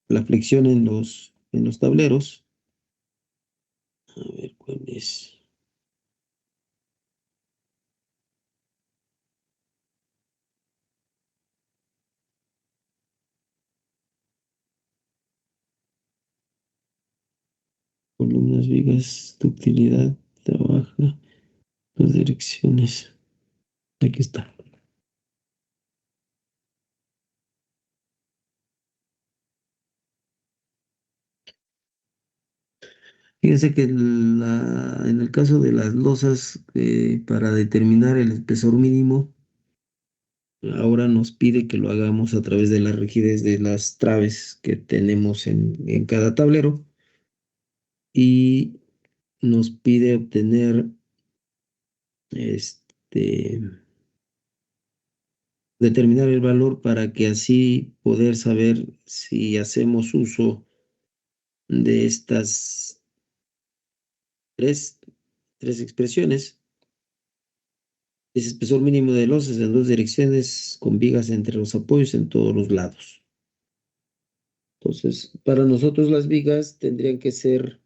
la flexión en los tableros. A ver cuál es. Columnas, vigas, ductilidad, trabaja, las direcciones. Aquí está. Fíjense que en el caso de las losas, para determinar el espesor mínimo, ahora nos pide que lo hagamos a través de la rigidez de las traves que tenemos en cada tablero y nos pide obtener, este, determinar el valor para que así poder saber si hacemos uso de estas tres, tres expresiones. Es espesor mínimo de losas en dos direcciones con vigas entre los apoyos en todos los lados. Entonces, para nosotros las vigas tendrían que ser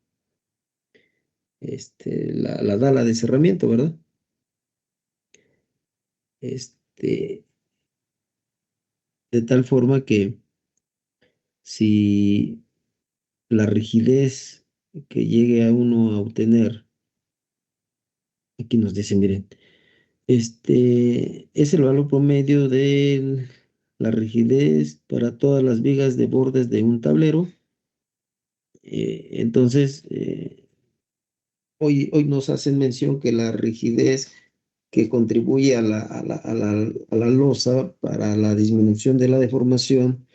la dala de cerramiento, ¿verdad? Este, de tal forma que si la rigidez que llegue a uno a obtener, aquí nos dicen, miren, es el valor promedio de la rigidez para todas las vigas de bordes de un tablero. Entonces, hoy nos hacen mención que la rigidez que contribuye a la losa para la disminución de la deformación,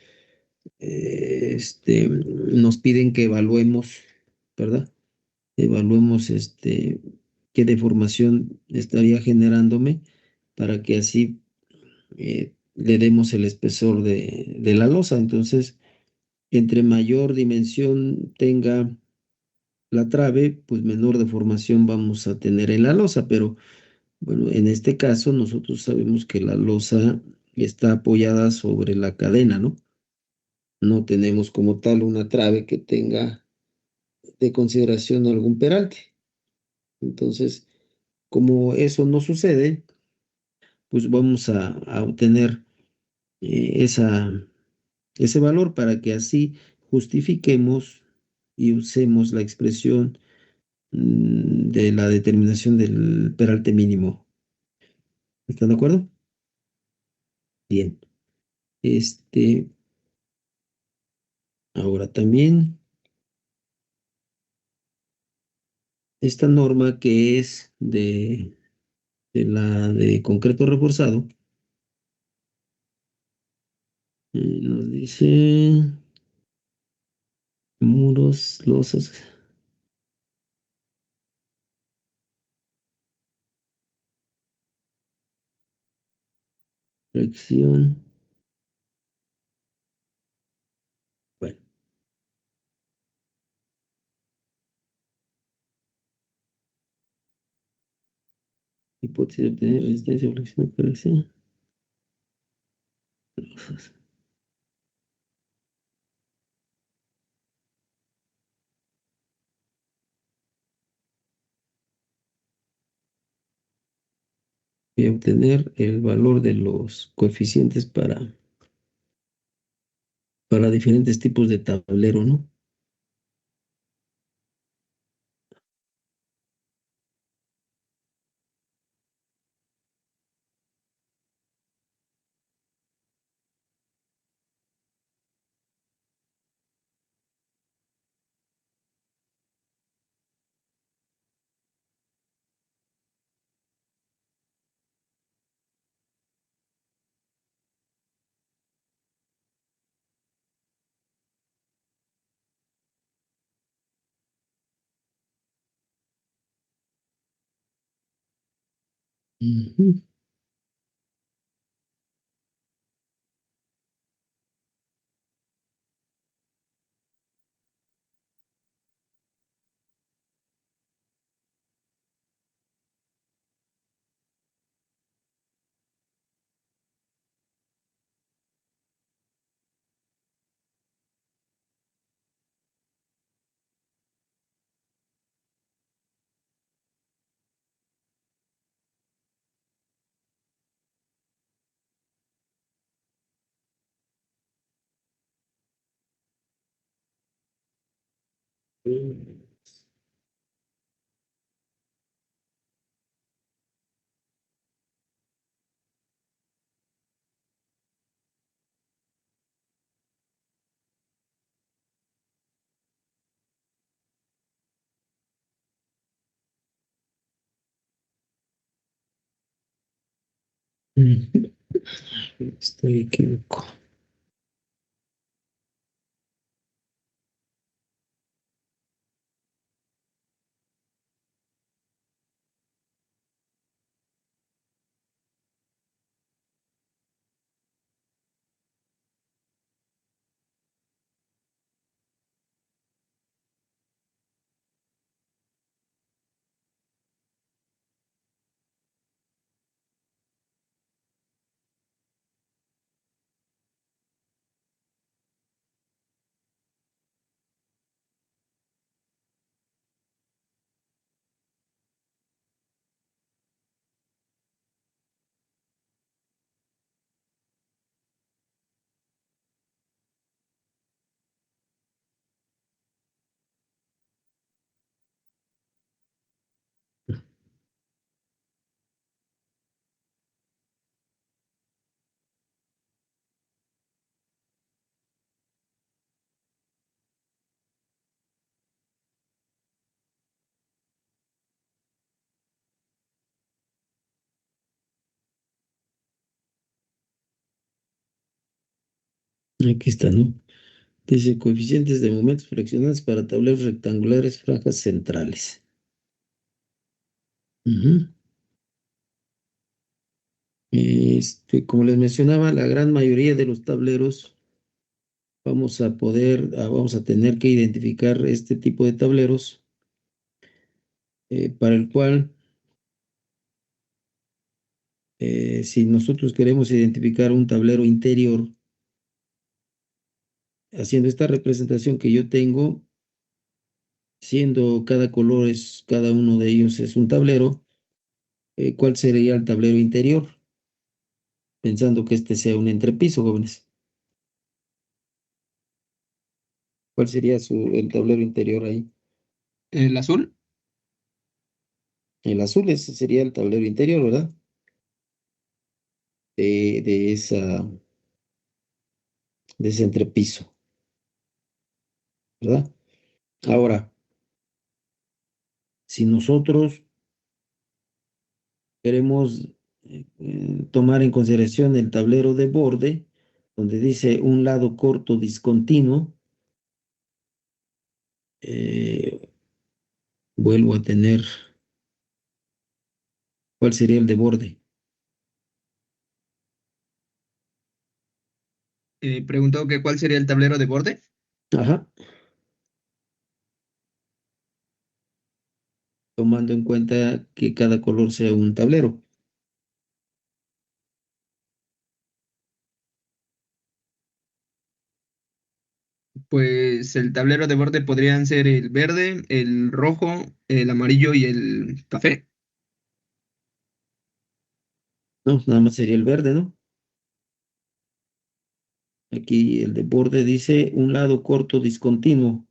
nos piden que evaluemos, ¿verdad? Evaluemos qué deformación estaría generándome para que así le demos el espesor de la losa. Entonces, entre mayor dimensión tenga la trave, pues menor deformación vamos a tener en la losa, pero bueno, en este caso nosotros sabemos que la losa está apoyada sobre la cadena, ¿no? No tenemos como tal una trave que tenga de consideración algún peralte. Entonces, como eso no sucede, pues vamos a obtener ese valor para que así justifiquemos y usemos la expresión de la determinación del peralte mínimo. ¿Están de acuerdo? Bien. Este, ahora también esta norma que es de la de concreto reforzado, nos dice muros, losas, fricción. Bueno, hipótesis de obtener resistencia, flexión, corrección. Losas. Voy a obtener el valor de los coeficientes para diferentes tipos de tablero, ¿no? Ujú. Estoy equivocado. Aquí está, ¿no? Dice coeficientes de momentos fraccionados para tableros rectangulares, franjas centrales. Ujú. Como les mencionaba, la gran mayoría de los tableros vamos a tener que identificar este tipo de tableros para el cual, si nosotros queremos identificar un tablero interior, haciendo esta representación que yo tengo, siendo cada uno de ellos es un tablero, ¿cuál sería el tablero interior? Pensando que este sea un entrepiso, jóvenes. ¿Cuál sería el tablero interior ahí? ¿El azul? El azul, ese sería el tablero interior, ¿verdad? De de ese entrepiso, ¿verdad? Ahora, si nosotros queremos tomar en consideración el tablero de borde, donde dice un lado corto discontinuo, eh, vuelvo a tener, ¿cuál sería el de borde? Preguntó que cuál sería el tablero de borde. Ajá, tomando en cuenta que cada color sea un tablero. Pues el tablero de borde podrían ser el verde, el rojo, el amarillo y el café. No, nada más sería el verde, ¿no? Aquí el de borde dice un lado corto discontinuo.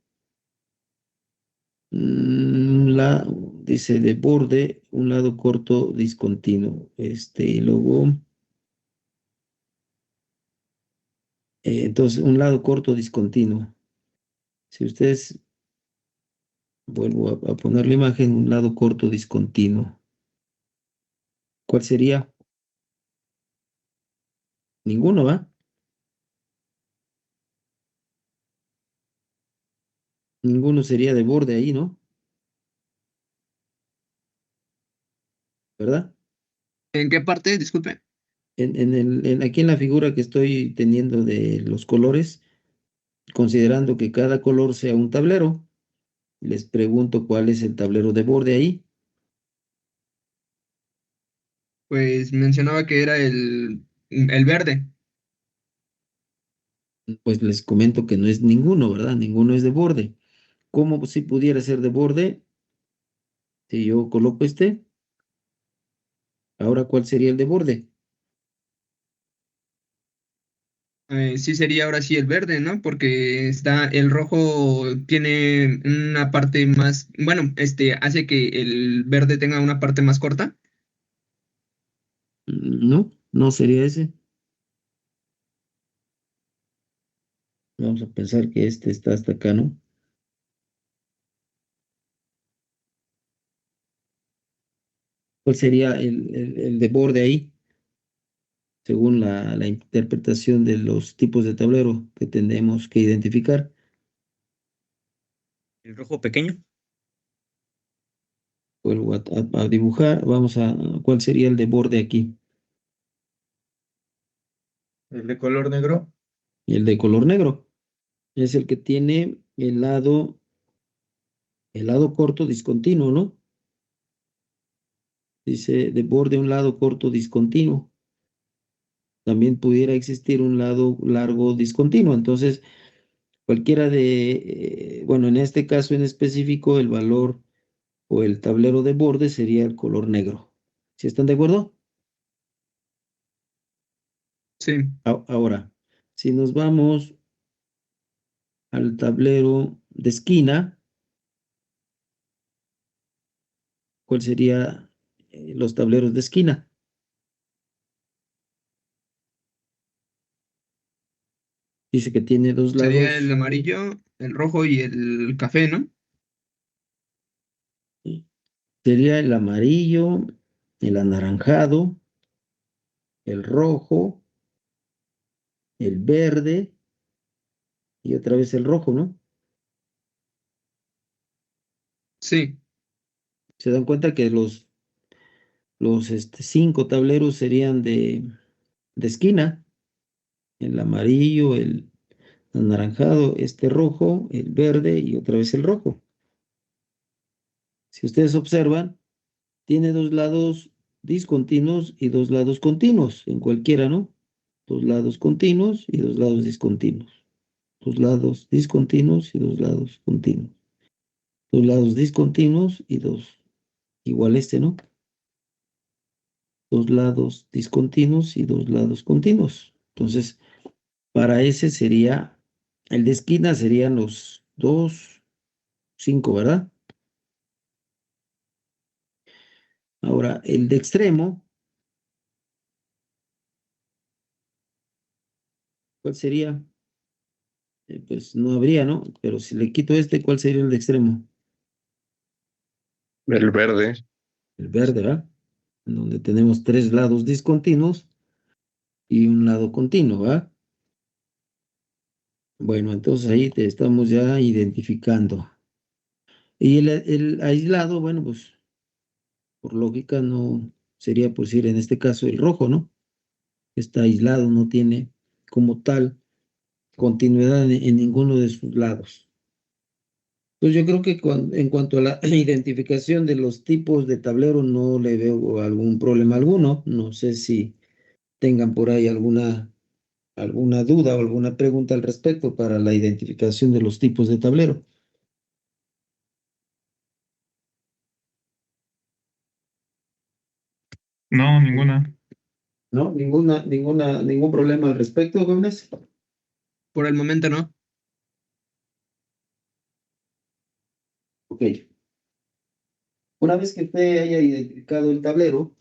Dice de borde, un lado corto discontinuo. Y luego, entonces, un lado corto discontinuo. Si ustedes, vuelvo a poner la imagen, un lado corto discontinuo. ¿Cuál sería? Ninguno, ¿va? Ninguno sería de borde ahí, ¿no? ¿Verdad? ¿En qué parte? Disculpe. Aquí en la figura que estoy teniendo de los colores, considerando que cada color sea un tablero, les pregunto cuál es el tablero de borde ahí. Pues mencionaba que era el verde. Pues les comento que no es ninguno, ¿verdad? Ninguno es de borde. ¿Cómo si pudiera ser de borde? Si yo coloco este, ahora ¿cuál sería el de borde? Sí sería ahora sí el verde, ¿no? Porque está el rojo tiene una parte más, bueno, hace que el verde tenga una parte más corta. No, no sería ese. Vamos a pensar que este está hasta acá, ¿no? ¿Cuál sería el de borde ahí, según la interpretación de los tipos de tablero que tenemos que identificar? El rojo pequeño, Vuelvo a dibujar. Vamos a, ¿cuál sería el de borde aquí? El de color negro. Y el de color negro. Es el que tiene el lado corto discontinuo, ¿no? Dice de borde un lado corto discontinuo. También pudiera existir un lado largo discontinuo. Entonces, cualquiera bueno, en este caso en específico, el valor o el tablero de borde sería el color negro. ¿Sí están de acuerdo? Sí, Ahora, si nos vamos al tablero de esquina, ¿cuál sería los tableros de esquina? Dice que tiene dos sería el lados. amarillo, el rojo y el café, ¿no? Sería el amarillo, el anaranjado, el rojo, el verde y otra vez el rojo, ¿no? Sí, Se dan cuenta que los 5 tableros serían de esquina, el amarillo, el anaranjado, este rojo, el verde y otra vez el rojo. Si ustedes observan, tiene dos lados discontinuos y dos lados continuos, en cualquiera, ¿no? Dos lados continuos y dos lados discontinuos. Dos lados discontinuos y dos lados continuos. Dos lados discontinuos y dos, igual este, ¿no? Dos lados discontinuos y dos lados continuos. Entonces, para ese sería, el de esquina serían los dos, cinco, ¿verdad? Ahora, el de extremo, ¿cuál sería? Pues no habría, ¿no? Pero si le quito este, ¿cuál sería el de extremo? El verde. El verde, ¿verdad? En donde tenemos tres lados discontinuos y un lado continuo, ¿verdad? Bueno, entonces ahí te estamos ya identificando. Y el aislado, bueno, pues por lógica no sería pues ir en este caso el rojo, ¿no? Está aislado, no tiene como tal continuidad en ninguno de sus lados. Pues yo creo que en cuanto a la identificación de los tipos de tablero no le veo algún problema alguno. No sé si tengan por ahí alguna duda o alguna pregunta al respecto para la identificación de los tipos de tablero. No, ninguna. ¿No? Ningún problema al respecto, jóvenes. por el momento no. Ok. Una vez que usted haya identificado el tablero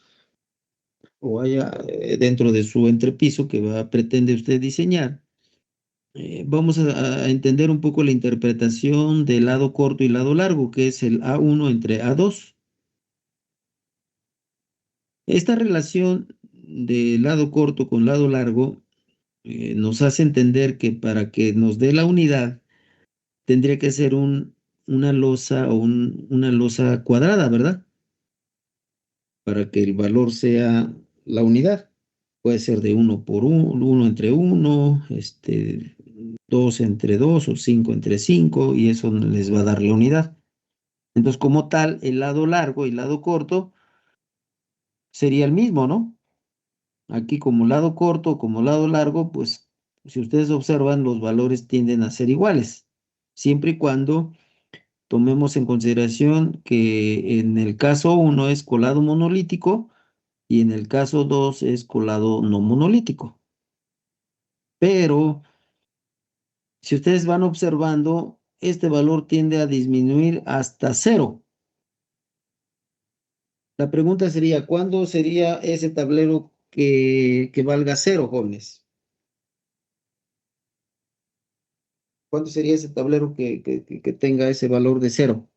o haya dentro de su entrepiso que pretende usted diseñar, vamos a entender un poco la interpretación del lado corto y lado largo, que es el A1 entre A2. Esta relación de lado corto con lado largo nos hace entender que para que nos dé la unidad tendría que ser una losa o una losa cuadrada, ¿verdad? Para que el valor sea la unidad. Puede ser de uno por uno, uno entre uno, dos entre dos o cinco entre cinco, y eso les va a dar la unidad. Entonces, como tal, el lado largo y el lado corto sería el mismo, ¿no? Aquí como lado corto, como lado largo, pues si ustedes observan, los valores tienden a ser iguales, siempre y cuando tomemos en consideración que en el caso uno es colado monolítico y en el caso 2 es colado no monolítico. pero si ustedes van observando, este valor tiende a disminuir hasta cero. La pregunta sería, ¿cuándo sería ese tablero que valga cero, jóvenes? ¿Cuándo sería ese tablero que tenga ese valor de cero?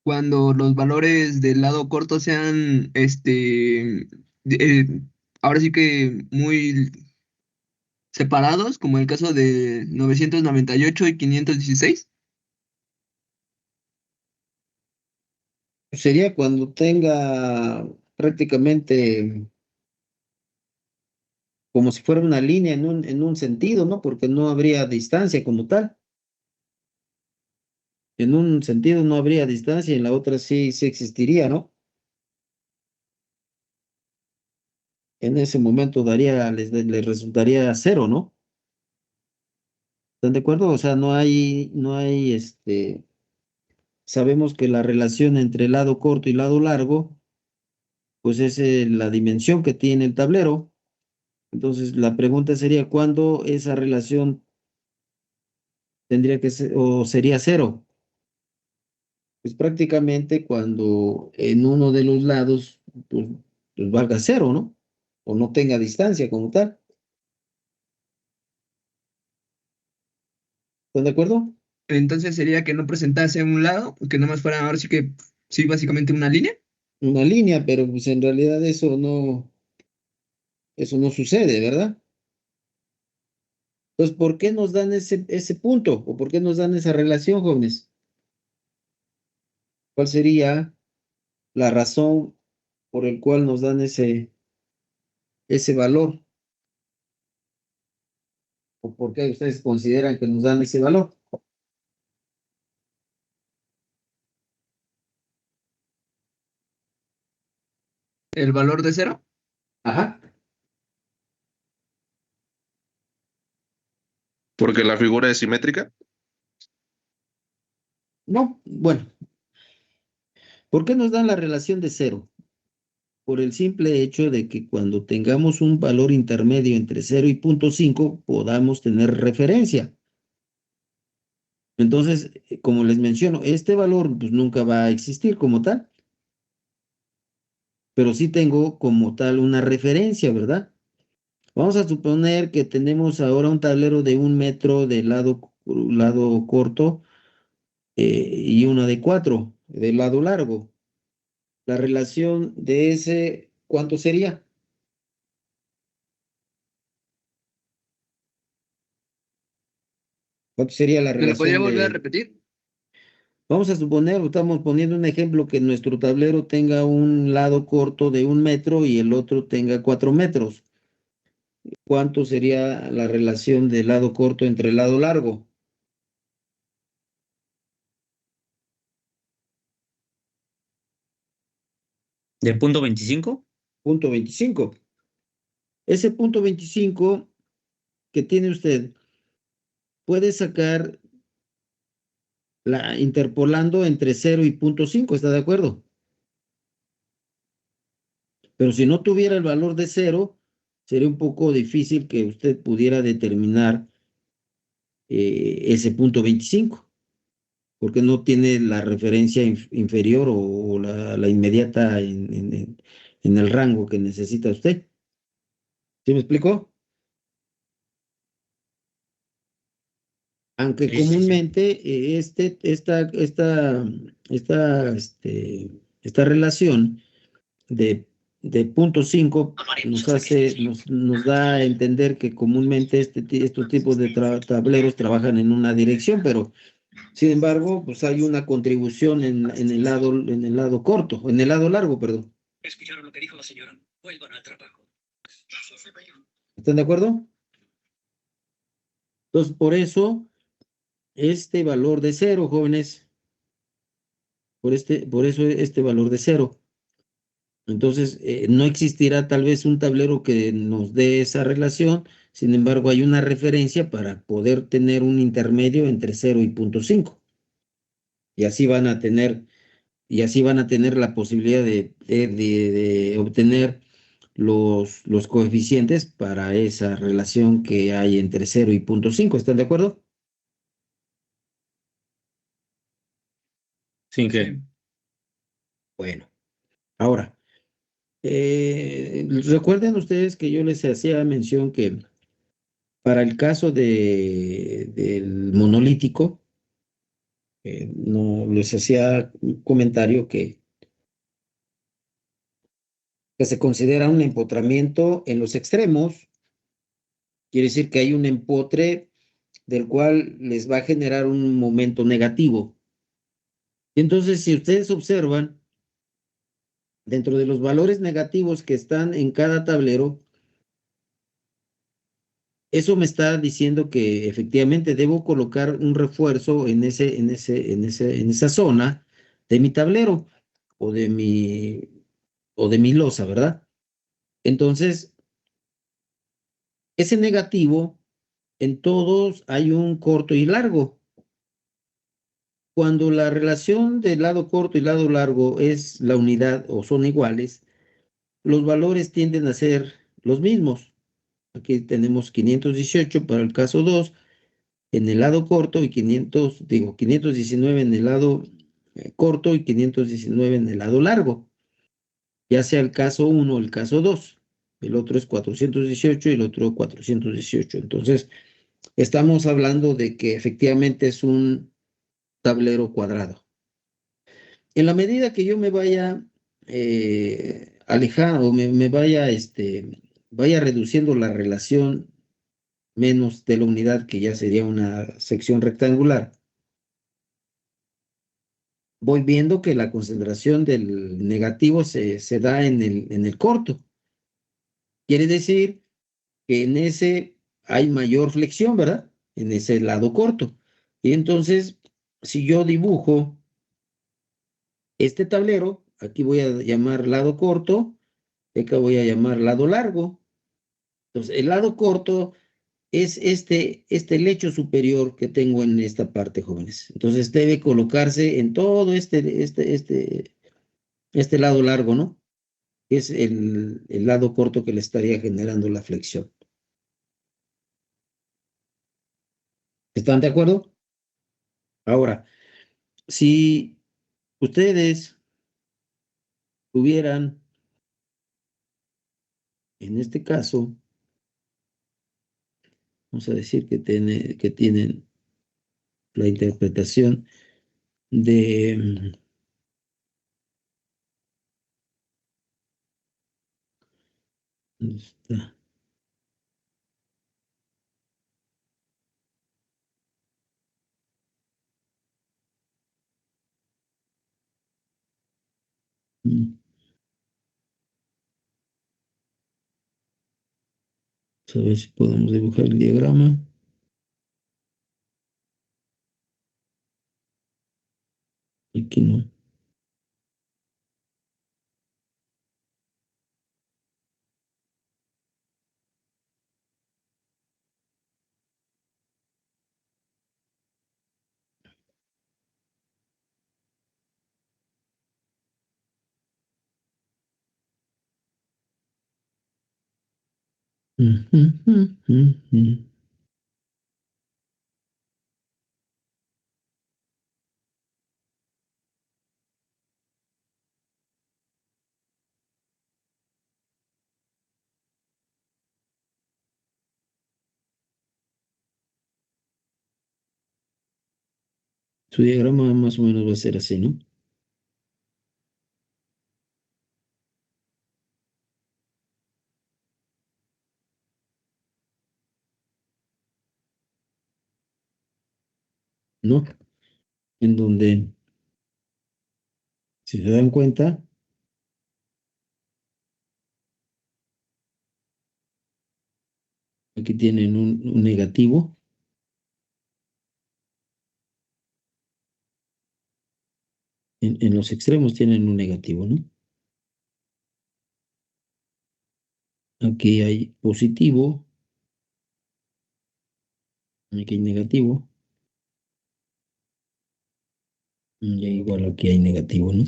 Cuando los valores del lado corto sean, ahora sí que muy separados, como el caso de 998 y 516. Sería cuando tenga prácticamente como si fuera una línea en un sentido, ¿no? Porque no habría distancia como tal. En un sentido no habría distancia y en la otra sí existiría, ¿no? En ese momento les resultaría cero, ¿no? ¿Están de acuerdo? O sea, sabemos que la relación entre lado corto y lado largo, pues es la dimensión que tiene el tablero. Entonces, la pregunta sería, ¿cuándo esa relación tendría que ser o sería cero? Pues prácticamente cuando en uno de los lados, pues, pues valga cero, ¿no? O no tenga distancia como tal. ¿Están de acuerdo? Entonces sería que no presentase un lado, que nomás fuera ahora sí que, sí, básicamente una línea. Una línea, pero pues en realidad eso no sucede, ¿verdad? Entonces, ¿por qué nos dan ese punto? ¿O por qué nos dan esa relación, jóvenes? ¿Cuál sería la razón por el cual nos dan ese valor? ¿O por qué ustedes consideran que nos dan ese valor? El valor de cero. Ajá. Porque la figura es simétrica. No, bueno, ¿por qué nos dan la relación de cero? Por el simple hecho de que cuando tengamos un valor intermedio entre cero y 0.5 podamos tener referencia. Entonces, como les menciono, este valor pues nunca va a existir como tal, pero sí tengo como tal una referencia, ¿verdad? Vamos a suponer que tenemos ahora un tablero de 1 metro de lado corto y uno de 4 del lado largo. La relación de ese, ¿cuánto sería? ¿Cuánto sería la ¿Me lo podría relación volver a de... repetir? Vamos a suponer, estamos poniendo un ejemplo, que nuestro tablero tenga un lado corto de 1 metro y el otro tenga 4 metros. ¿Cuánto sería la relación del lado corto entre el lado largo? ¿De punto 25? Punto 25. Ese punto 25 que tiene usted puede sacar interpolando entre 0 y 0.5, ¿está de acuerdo? Pero si no tuviera el valor de 0, sería un poco difícil que usted pudiera determinar ese punto 25, porque no tiene la referencia inferior o la inmediata en el rango que necesita usted. ¿Sí me explicó? Aunque Sí, sí, sí. comúnmente esta relación de, de 0.5 nos da a entender que comúnmente estos tipos de tableros trabajan en una dirección, pero sin embargo, pues hay una contribución en el lado corto, en el lado largo, perdón. ¿Escucharon lo que dijo la señora? Vuelvan al trabajo. ¿Están de acuerdo? Entonces, por eso, este valor de cero, jóvenes, por eso este valor de cero. Entonces, no existirá tal vez un tablero que nos dé esa relación, sin embargo, hay una referencia para poder tener un intermedio entre 0 y 0.5. Y así van a tener, y así van a tener la posibilidad de obtener los coeficientes para esa relación que hay entre 0 y 0.5. ¿Están de acuerdo? Sin Sí. que. Bueno, ahora, recuerden ustedes que yo les hacía mención que para el caso del monolítico, no les hacía un comentario que se considera un empotramiento en los extremos. Quiere decir que hay un empotre del cual les va a generar un momento negativo. Y entonces, si ustedes observan, dentro de los valores negativos que están en cada tablero, eso me está diciendo que efectivamente debo colocar un refuerzo en esa zona de mi tablero o de mi losa, ¿verdad? Entonces, ese negativo, en todos hay un corto y largo. Cuando la relación del lado corto y lado largo es la unidad o son iguales, los valores tienden a ser los mismos. Aquí tenemos 518 para el caso 2 en el lado corto y 519 en el lado corto y 519 en el lado largo, ya sea el caso 1 o el caso 2. El otro es 418 y el otro 418. Entonces, estamos hablando de que efectivamente es un tablero cuadrado. En la medida que yo me vaya alejando o me vaya, vaya reduciendo la relación menos de la unidad, que ya sería una sección rectangular, voy viendo que la concentración del negativo se da en el corto. Quiere decir que en ese hay mayor flexión, ¿verdad? En ese lado corto. Y entonces, si yo dibujo este tablero, aquí voy a llamar lado corto, acá voy a llamar lado largo. Entonces, el lado corto es este lecho superior que tengo en esta parte, jóvenes. Entonces, debe colocarse en todo este lado largo, ¿no? Es el lado corto que le estaría generando la flexión. ¿Están de acuerdo? Ahora, si ustedes tuvieran, en este caso, vamos a decir que tienen la interpretación de... ¿dónde está? Mm, a ver si podemos dibujar el diagrama. Aquí no. Ujú, ujú, ujú. Su diagrama más o menos va a ser así, ¿no? ¿No? En donde, si se dan cuenta, aquí tienen un negativo. En los extremos tienen un negativo, ¿no? Aquí hay positivo, aquí hay negativo, y igual aquí hay negativo, ¿no?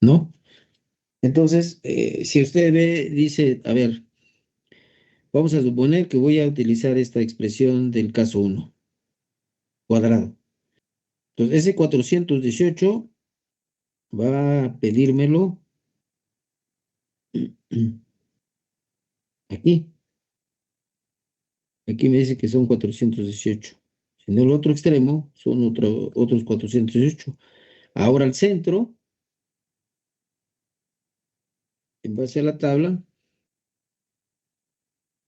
¿no? Entonces, si usted ve, dice, a ver, vamos a suponer que voy a utilizar esta expresión del caso uno cuadrado. Entonces, ese 418 va a pedírmelo aquí. Aquí me dice que son 418. En el otro extremo son otros 418. Ahora al centro, en base a la tabla,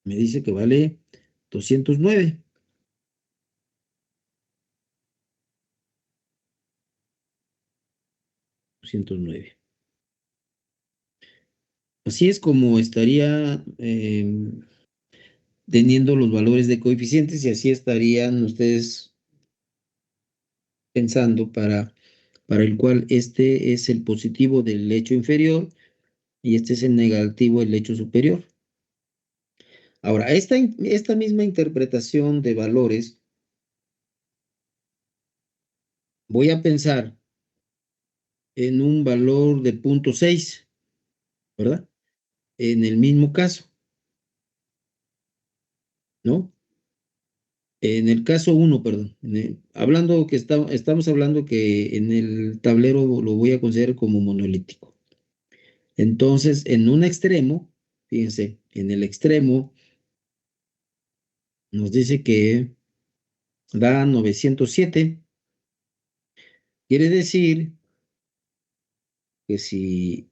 me dice que vale 209. 209. Así es como estaría teniendo los valores de coeficientes y así estarían ustedes pensando para el cual este es el positivo del lecho inferior y este es el negativo del lecho superior. Ahora, esta misma interpretación de valores, voy a pensar en un valor de 0.6, ¿verdad? En el mismo caso, ¿no? En el caso uno, perdón, hablando que estamos hablando que en el tablero lo voy a considerar como monolítico. Entonces, en un extremo, fíjense, en el extremo nos dice que da 907. Quiere decir que si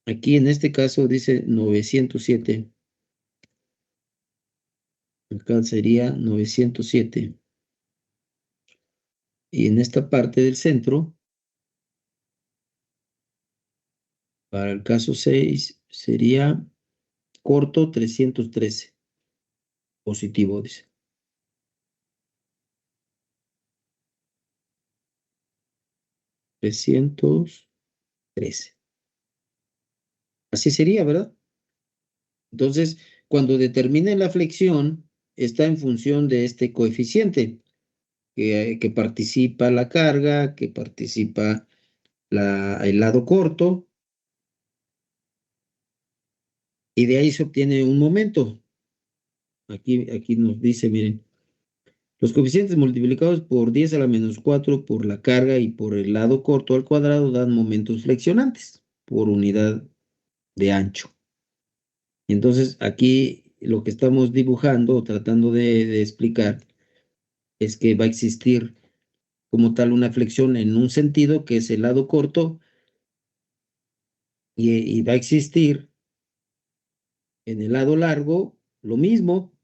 aquí en este caso dice 907, acá sería 907. Y en esta parte del centro, para el caso 6, sería corto 313. Positivo, dice. 313. Así sería, ¿verdad? Entonces, cuando determine la flexión, está en función de este coeficiente, que participa la carga, que participa el lado corto, y de ahí se obtiene un momento. Aquí nos dice, miren, los coeficientes multiplicados por 10 a la menos 4 por la carga y por el lado corto al cuadrado dan momentos flexionantes por unidad de ancho. Entonces, aquí lo que estamos dibujando o tratando de explicar es que va a existir como tal una flexión en un sentido que es el lado corto y va a existir en el lado largo lo mismo,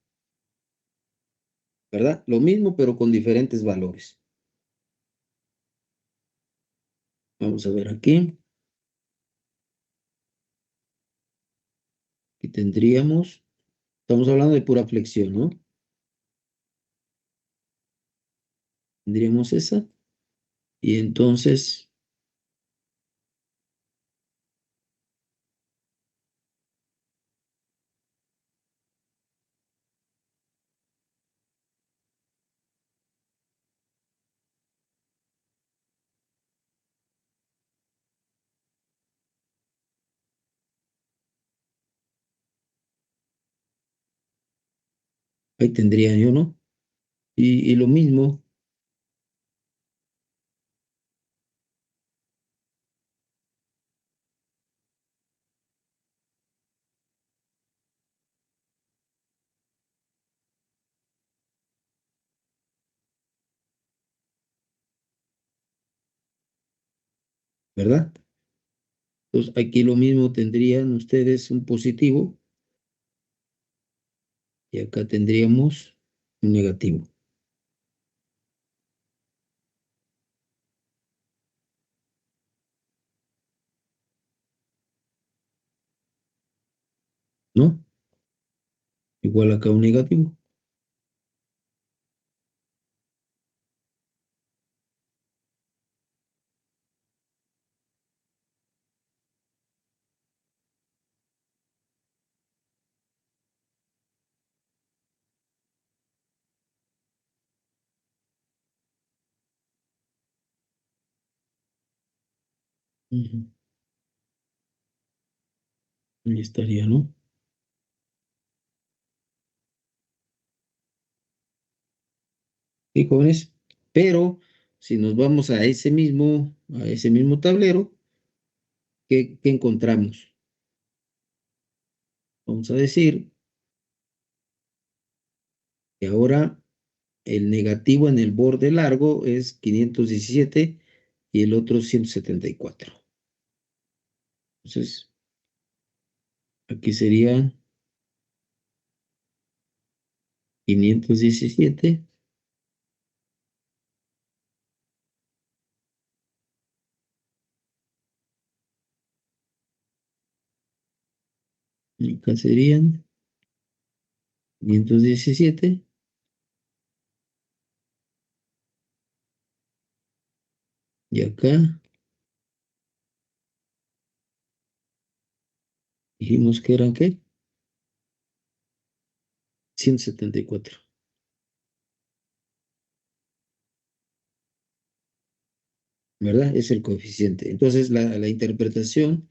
¿verdad? Lo mismo pero con diferentes valores. Vamos a ver aquí. Aquí tendríamos, estamos hablando de pura flexión, ¿no? Tendríamos esa. Y entonces, ahí tendría yo, ¿no? Y lo mismo, ¿verdad? Entonces, aquí lo mismo tendrían ustedes un positivo y acá tendríamos un negativo, ¿no? Igual acá un negativo, Ujú. Ahí estaría, ¿no? Sí, jóvenes. Pero si nos vamos a ese mismo tablero, ¿qué encontramos? Vamos a decir que ahora el negativo en el borde largo es 517 y el otro 174. Entonces, aquí sería 517 y acá serían 517 y acá dijimos que eran ¿qué? 174. ¿Verdad? Es el coeficiente. Entonces, la interpretación,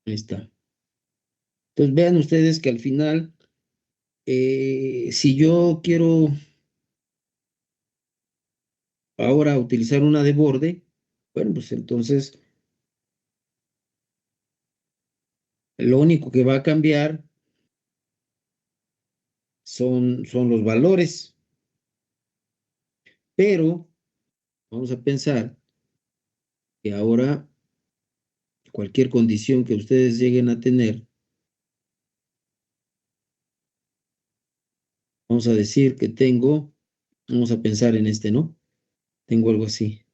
ahí está. Entonces, vean ustedes que al final, si yo quiero ahora utilizar una de borde, bueno, pues entonces lo único que va a cambiar son los valores, pero vamos a pensar que ahora cualquier condición que ustedes lleguen a tener, vamos a decir que vamos a pensar en este, ¿no? Tengo algo así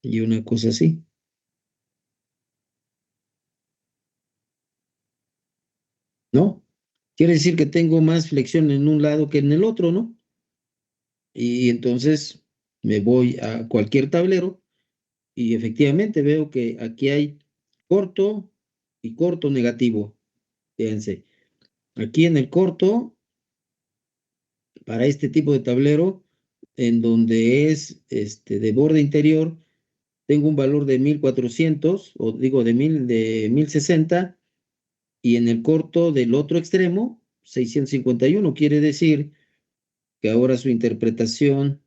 y una cosa así, ¿no? Quiere decir que tengo más flexión en un lado que en el otro, ¿no? Y entonces me voy a cualquier tablero y efectivamente veo que aquí hay corto y corto negativo. Fíjense, aquí en el corto, para este tipo de tablero, en donde es de borde interior, tengo un valor de 1400, o digo de 1060, y en el corto del otro extremo, 651. Quiere decir que ahora su interpretación,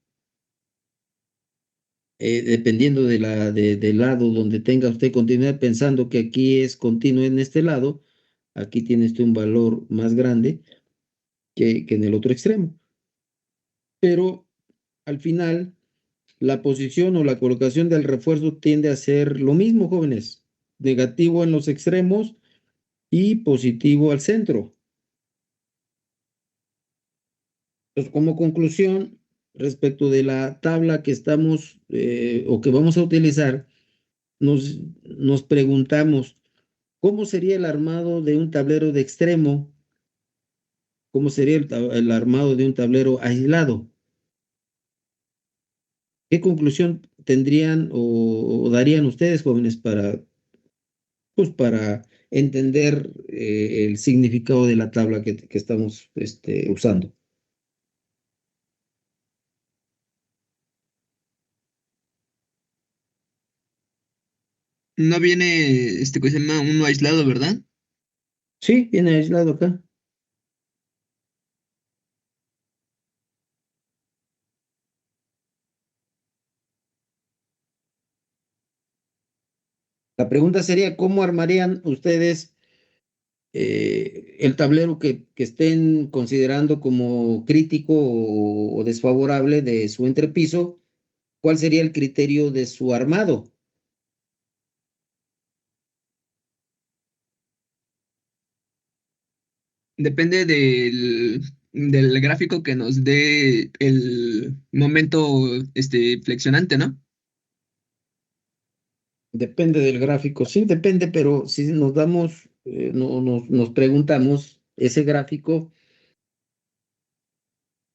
dependiendo del lado donde tenga usted continuidad, pensando que aquí es continuo en este lado, aquí tiene usted un valor más grande que en el otro extremo. Pero al final, la posición o la colocación del refuerzo tiende a ser lo mismo, jóvenes. Negativo en los extremos y positivo al centro. Pues como conclusión, respecto de la tabla que estamos o que vamos a utilizar, nos preguntamos, ¿cómo sería el armado de un tablero de extremo? ¿Cómo sería el armado de un tablero aislado? ¿Qué conclusión tendrían o darían ustedes, jóvenes, pues, para entender el significado de la tabla que estamos usando? No viene, ¿cómo se llama? Uno aislado, ¿verdad? Sí, viene aislado acá. La pregunta sería, ¿cómo armarían ustedes el tablero que estén considerando como crítico o desfavorable de su entrepiso? ¿Cuál sería el criterio de su armado? Depende del gráfico que nos dé el momento flexionante, ¿no? Depende del gráfico, sí, depende, pero si nos damos, nos preguntamos, ese gráfico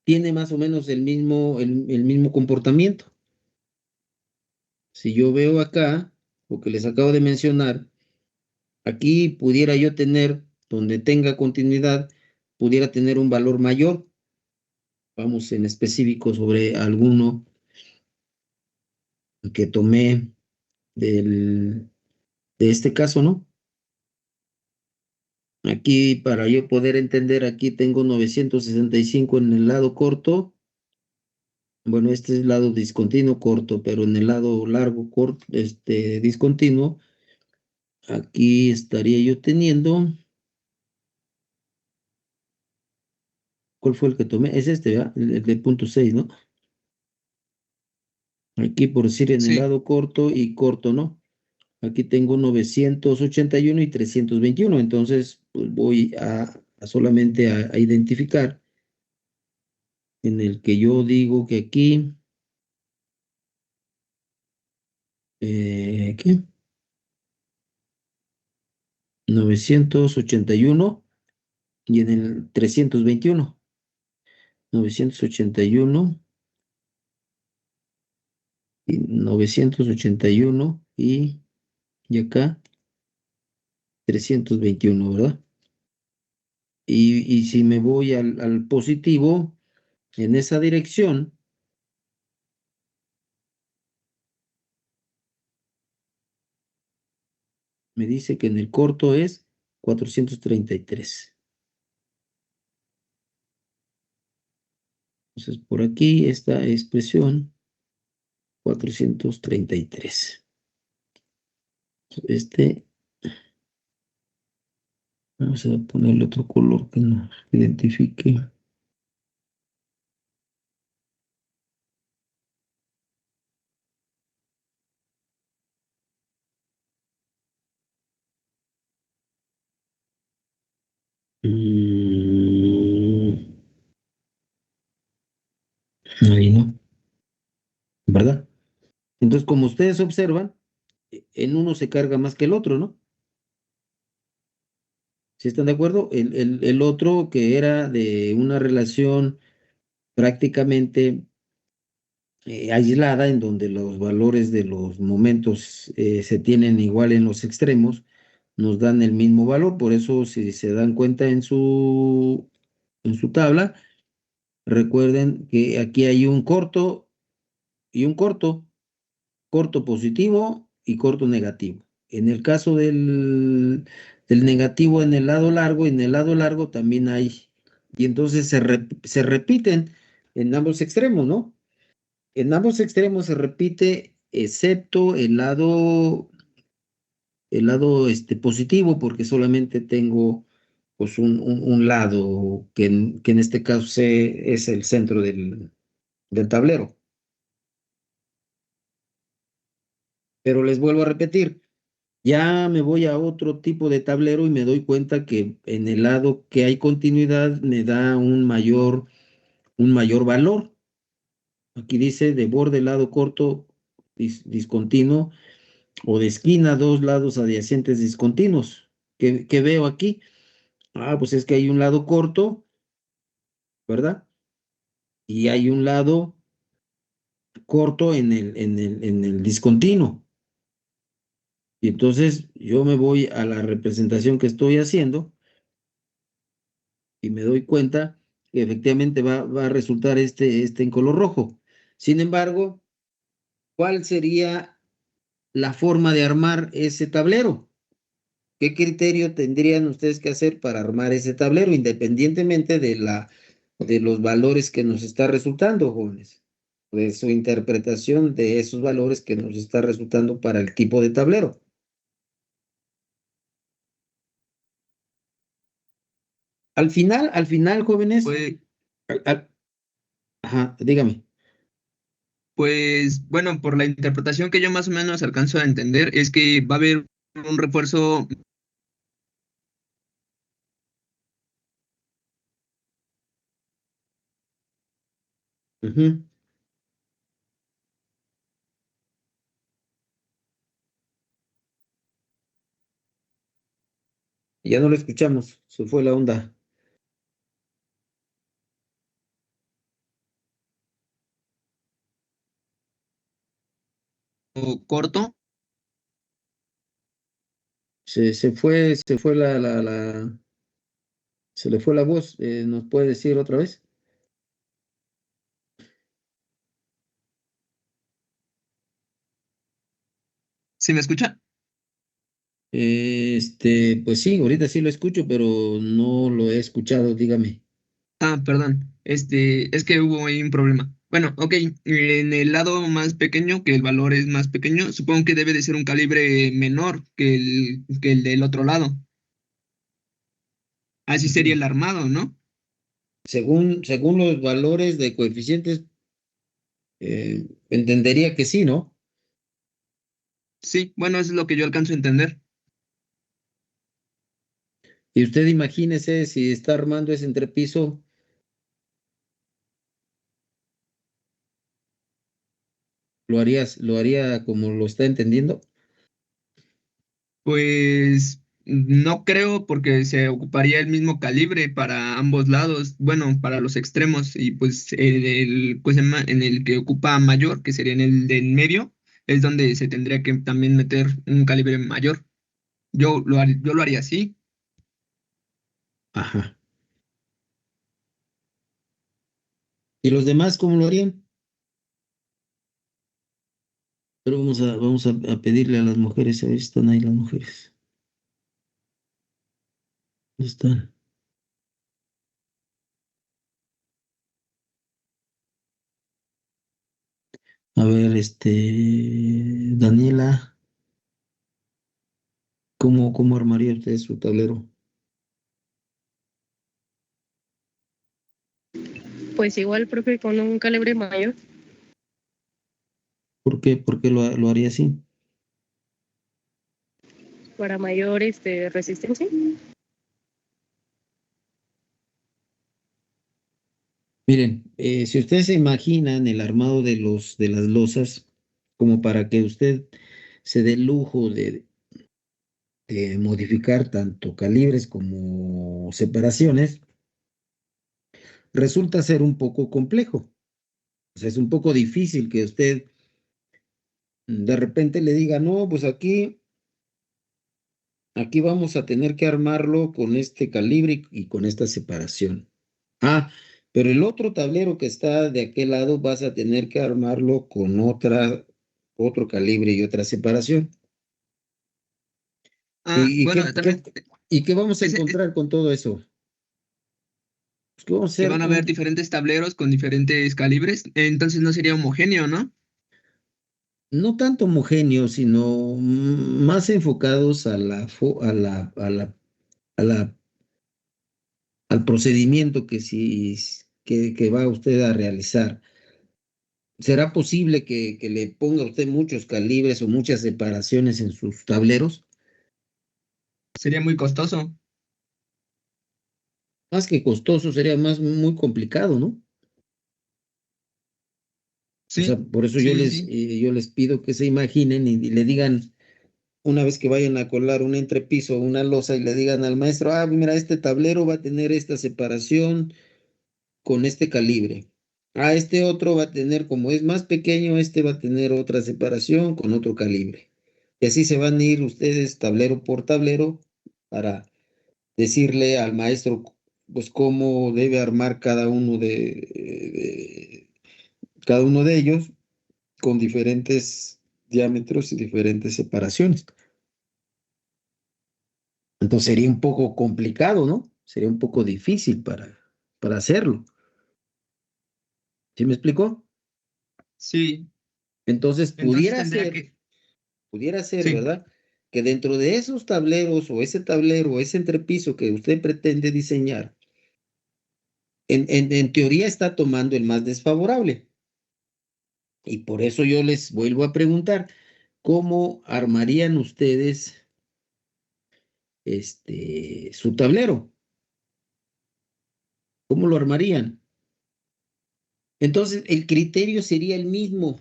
tiene más o menos el mismo comportamiento. Si yo veo acá, lo que les acabo de mencionar, aquí pudiera yo tener donde tenga continuidad pudiera tener un valor mayor. Vamos en específico sobre alguno que tomé de este caso, ¿no? Aquí, para yo poder entender, aquí tengo 965 en el lado corto. Bueno, este es el lado discontinuo corto, pero en el lado largo, corto, discontinuo, aquí estaría yo teniendo, ¿cuál fue el que tomé? Es este, ¿verdad? El de punto 6, ¿no? Aquí, por decir, en el Sí. lado corto y corto, ¿no? Aquí tengo 981 y 321, entonces pues voy a solamente a identificar en el que yo digo que aquí, ¿qué? 981 y en el 321. 981 y 981 y acá 321, ¿verdad? Y si me voy al positivo, en esa dirección, me dice que en el corto es 433. Entonces, por aquí esta expresión 433. Este, vamos a ponerle otro color que nos identifique. Mm, ahí no, ¿verdad? Entonces, como ustedes observan, en uno se carga más que el otro, ¿no? ¿Sí están de acuerdo? El otro que era de una relación prácticamente aislada, en donde los valores de los momentos se tienen igual en los extremos, nos dan el mismo valor. Por eso, si se dan cuenta en su tabla, recuerden que aquí hay un corto y un corto. Corto positivo y corto negativo. En el caso del negativo en el lado largo, en el lado largo también hay, y entonces se repiten en ambos extremos, ¿no? En ambos extremos se repite, excepto el lado positivo, porque solamente tengo pues un lado que en este caso es el centro del tablero. Pero les vuelvo a repetir, ya me voy a otro tipo de tablero y me doy cuenta que en el lado que hay continuidad me da un mayor valor. Aquí dice de borde lado corto discontinuo o de esquina dos lados adyacentes discontinuos. ¿Qué veo aquí? Ah, pues es que hay un lado corto, ¿verdad? Y hay un lado corto en el discontinuo. Y entonces yo me voy a la representación que estoy haciendo y me doy cuenta que efectivamente va a resultar este en color rojo. Sin embargo, ¿cuál sería la forma de armar ese tablero? ¿Qué criterio tendrían ustedes que hacer para armar ese tablero, independientemente de los valores que nos está resultando, jóvenes? De su interpretación de esos valores que nos está resultando para el tipo de tablero. Al final, jóvenes, Pues, al- al- ajá, dígame. pues, bueno, por la interpretación que yo más o menos alcanzo a entender, es que va a haber un refuerzo. Ujú. Ya no lo escuchamos, se fue la onda. Corto. Se fue la. Se le fue la voz. ¿Nos puede decir otra vez? ¿Sí me escucha? Pues sí, ahorita sí lo escucho, pero no lo he escuchado, dígame. Ah, perdón. Es que hubo ahí un problema. Bueno, ok. En el lado más pequeño, que el valor es más pequeño, supongo que debe de ser un calibre menor que el del otro lado. Así sería Ujú. el armado, ¿no? Según los valores de coeficientes, entendería que sí, ¿no? Sí, bueno, eso es lo que yo alcanzo a entender. Y usted imagínese si está armando ese entrepiso, lo haría como lo está entendiendo. Pues no creo porque se ocuparía el mismo calibre para ambos lados, bueno, para los extremos y pues pues, en el que ocupa mayor, que sería en el del medio, es donde se tendría que también meter un calibre mayor. Yo lo haría así. Ajá. ¿Y los demás cómo lo harían? Pero vamos a pedirle a las mujeres, a ver si están ahí las mujeres. ¿Dónde están? A ver, Daniela, ¿cómo armaría usted su tablero? Pues igual, profe, con un calibre mayor ¿Por qué lo haría así? para mayor resistencia. Miren, si ustedes se imaginan el armado de las losas, como para que usted se dé el lujo de modificar tanto calibres como separaciones, resulta ser un poco complejo. O sea, es un poco difícil que usted de repente le diga, no, pues aquí vamos a tener que armarlo con este calibre y con esta separación. Ah, pero el otro tablero que está de aquel lado vas a tener que armarlo con otro calibre y otra separación. Ah, ¿Y bueno, también qué vamos a ese, encontrar con todo eso? Pues, ¿qué vamos a que hacer? van a haber diferentes tableros con diferentes calibres, entonces no sería homogéneo, ¿no? No tanto homogéneos, sino más enfocados a la- al procedimiento que va usted a realizar. ¿Será posible que le ponga usted muchos calibres o muchas separaciones en sus tableros? Sería muy costoso. Más que costoso, sería más muy complicado, ¿no? O sea, Sí, por eso sí, sí. yo les pido que se imaginen y le digan, una vez que vayan a colar un entrepiso o una losa y le digan al maestro, ah, mira, este tablero va a tener esta separación con este calibre. Ah, este otro va a tener, como es más pequeño, este va a tener otra separación con otro calibre. Y así se van a ir ustedes tablero por tablero para decirle al maestro, pues, cómo debe armar cada uno de ellos con diferentes diámetros y diferentes separaciones. Entonces sería un poco complicado, ¿no? Sería un poco difícil para hacerlo. ¿Sí me explicó? Sí, Entonces entonces tendría que, pudiera ser, sí, ¿verdad? Que dentro de esos tableros o ese tablero o ese entrepiso que usted pretende diseñar, en teoría está tomando el más desfavorable. Y por eso yo les vuelvo a preguntar, ¿cómo armarían ustedes su tablero? ¿Cómo lo armarían? Entonces, el criterio sería el mismo,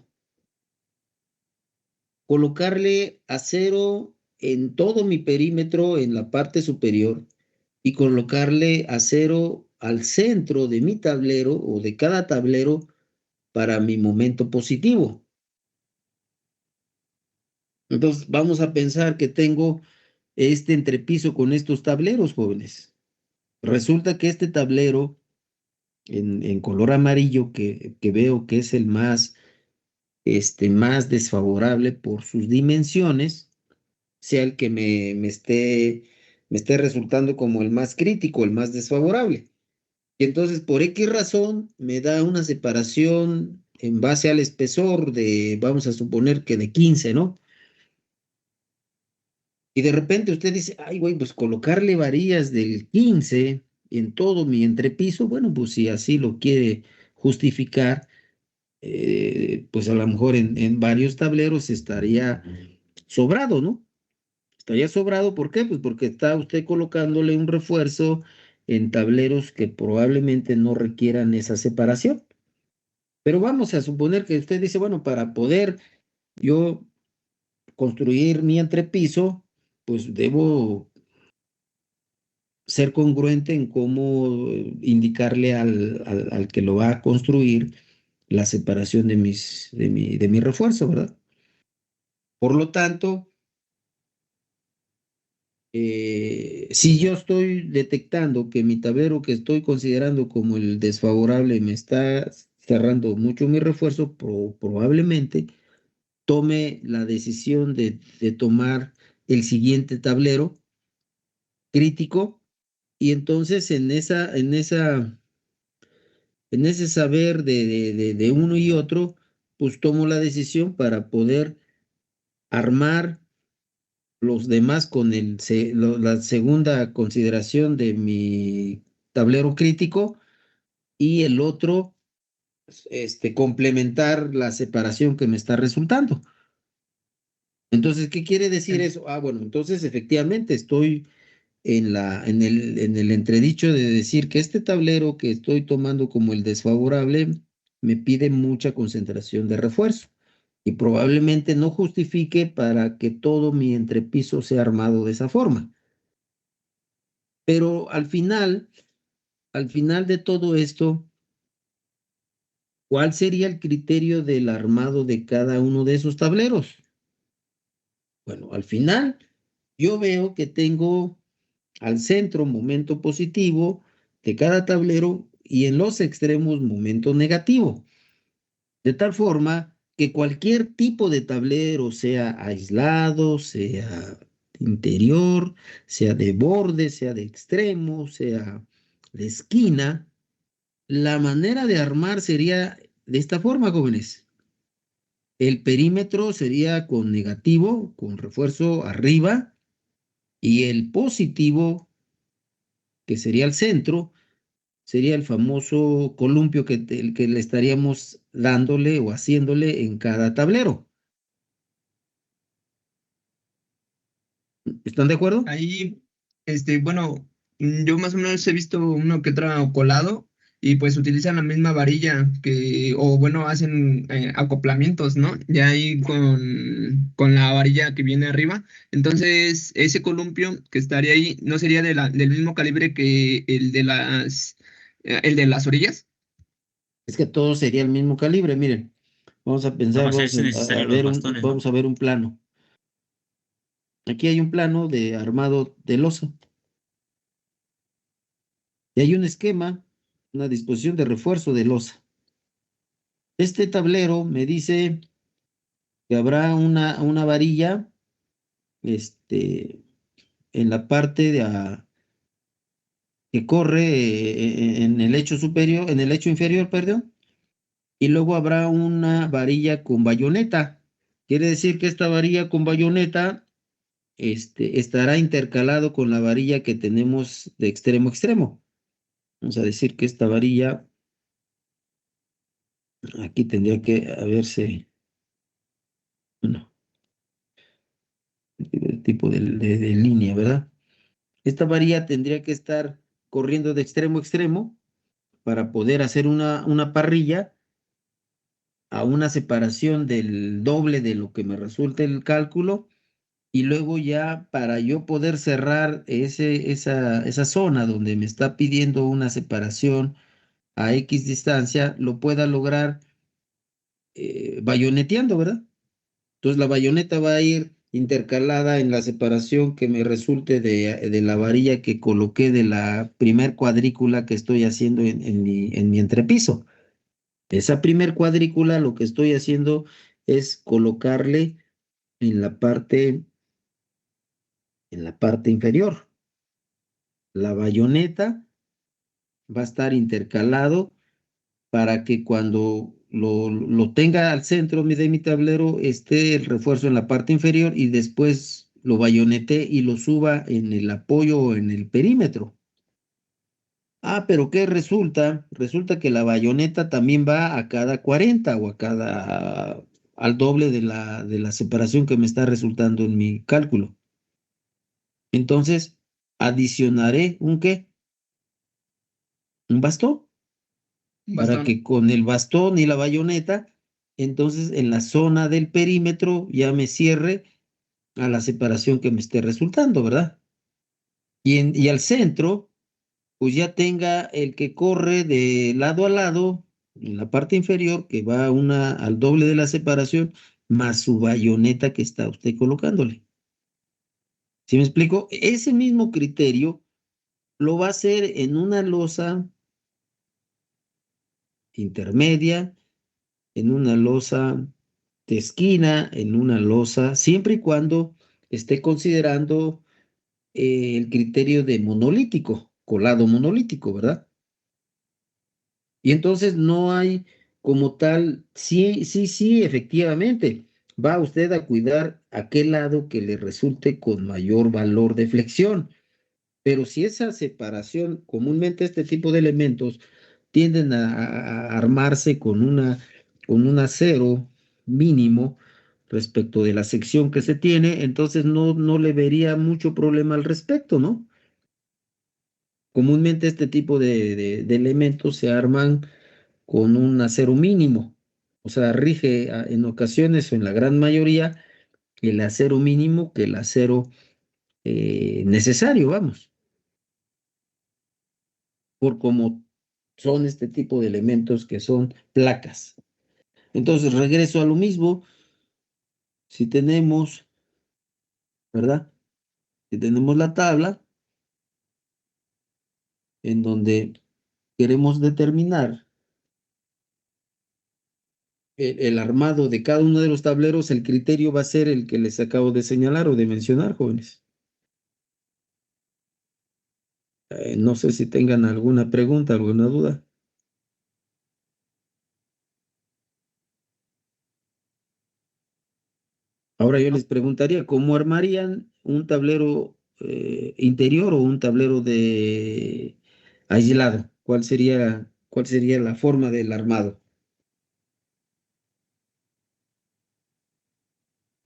colocarle acero en todo mi perímetro en la parte superior y colocarle acero al centro de mi tablero o de cada tablero para mi momento positivo. Entonces, vamos a pensar que tengo este entrepiso con estos tableros, jóvenes. Resulta que este tablero en color amarillo que veo que es el más desfavorable por sus dimensiones, sea el que me esté resultando como el más crítico, el más desfavorable. Y entonces, por X razón, me da una separación en base al espesor vamos a suponer que de 15, ¿no? Y de repente usted dice, ay, güey, pues colocarle varillas del 15 en todo mi entrepiso, bueno, pues si así lo quiere justificar, pues a lo mejor en varios tableros estaría sobrado, ¿no? Estaría sobrado, ¿por qué? Pues porque está usted colocándole un refuerzo en tableros que probablemente no requieran esa separación. Pero vamos a suponer que usted dice, bueno, para poder yo construir mi entrepiso, pues debo ser congruente en cómo indicarle al que lo va a construir la separación de mi refuerzo, ¿verdad? Por lo tanto, si yo estoy detectando que mi tablero que estoy considerando como el desfavorable me está cerrando mucho mi refuerzo, probablemente tome la decisión de tomar el siguiente tablero crítico y entonces en ese saber de uno y otro, pues tomo la decisión para poder armar los demás con la segunda consideración de mi tablero crítico y el otro, complementar la separación que me está resultando. Entonces, ¿qué quiere decir eso? Ah, bueno, entonces efectivamente estoy en el entredicho de decir que este tablero que estoy tomando como el desfavorable me pide mucha concentración de refuerzo y probablemente no justifique para que todo mi entrepiso sea armado de esa forma. Pero al final de todo esto, ¿cuál sería el criterio del armado de cada uno de esos tableros? Bueno, al final yo veo que tengo al centro momento positivo de cada tablero y en los extremos momento negativo. De tal forma que cualquier tipo de tablero, sea aislado, sea interior, sea de borde, sea de extremo, sea de esquina, la manera de armar sería de esta forma, jóvenes. El perímetro sería con negativo, con refuerzo arriba, y el positivo, que sería el centro, sería el famoso columpio el que le estaríamos dándole o haciéndole en cada tablero. ¿Están de acuerdo? Ahí, bueno, yo más o menos he visto uno que otro colado y pues utilizan la misma varilla o bueno, hacen acoplamientos, ¿no? Ya ahí con la varilla que viene arriba. Entonces, ese columpio que estaría ahí no sería del mismo calibre que el de las orillas. Es que todo sería el mismo calibre. Miren, vamos a pensar, Nomás ahí vamos se a necesitarían los ver bastones, ¿no? vamos a ver un plano. Aquí hay un plano de armado de losa y hay un esquema, una disposición de refuerzo de losa. Este tablero me dice que habrá una varilla, este, en la parte que corre en el lecho superior, en el lecho inferior, perdón, y luego habrá una varilla con bayoneta. Quiere decir que esta varilla con bayoneta, estará intercalado con la varilla que tenemos de extremo a extremo. Vamos a decir que esta varilla, aquí tendría que haberse, bueno, el tipo de línea, ¿verdad? Esta varilla tendría que estar corriendo de extremo a extremo para poder hacer una parrilla a una separación del doble de lo que me resulte el cálculo y luego ya para yo poder cerrar esa zona donde me está pidiendo una separación a X distancia, lo pueda lograr bayoneteando, ¿verdad? Entonces la bayoneta va a ir intercalada en la separación que me resulte de la varilla que coloqué de la primer cuadrícula que estoy haciendo en mi entrepiso. Esa primer cuadrícula lo que estoy haciendo es colocarle en en la parte inferior. La bayoneta va a estar intercalado para que cuando lo tenga al centro de mi tablero esté el refuerzo en la parte inferior y después lo bayonete y lo suba en el apoyo o en el perímetro. Ah, pero ¿qué resulta? Resulta que la bayoneta también va a cada 40 o a cada, al doble de la separación que me está resultando en mi cálculo. Entonces, adicionaré ¿un qué? Un bastón, para Bastón. que con el bastón y la bayoneta, entonces en la zona del perímetro ya me cierre a la separación que me esté resultando, ¿verdad? Y al centro, pues ya tenga el que corre de lado a lado, en la parte inferior, que va al doble de la separación, más su bayoneta que está usted colocándole. ¿Sí me explico? Ese mismo criterio lo va a hacer en una losa intermedia, en una losa de esquina, en una losa, siempre y cuando esté considerando el criterio de monolítico, colado monolítico, ¿verdad? Y entonces no hay como tal, sí, sí, sí, efectivamente, va usted a cuidar aquel lado que le resulte con mayor valor de flexión. Pero si esa separación, comúnmente este tipo de elementos tienden a armarse con un acero mínimo respecto de la sección que se tiene, entonces no le vería mucho problema al respecto, ¿no? Comúnmente este tipo de elementos se arman con un acero mínimo, o sea, rige en ocasiones o en la gran mayoría el acero mínimo que el acero necesario, vamos, por como son este tipo de elementos que son placas. Entonces, regreso a lo mismo, si tenemos, ¿verdad? Si tenemos la tabla en donde queremos determinar el armado de cada uno de los tableros, el criterio va a ser el que les acabo de señalar o de mencionar, jóvenes. No sé si tengan alguna pregunta, alguna duda. Ahora yo les preguntaría, ¿cómo armarían un tablero interior o un tablero de aislado? Cuál sería la forma del armado?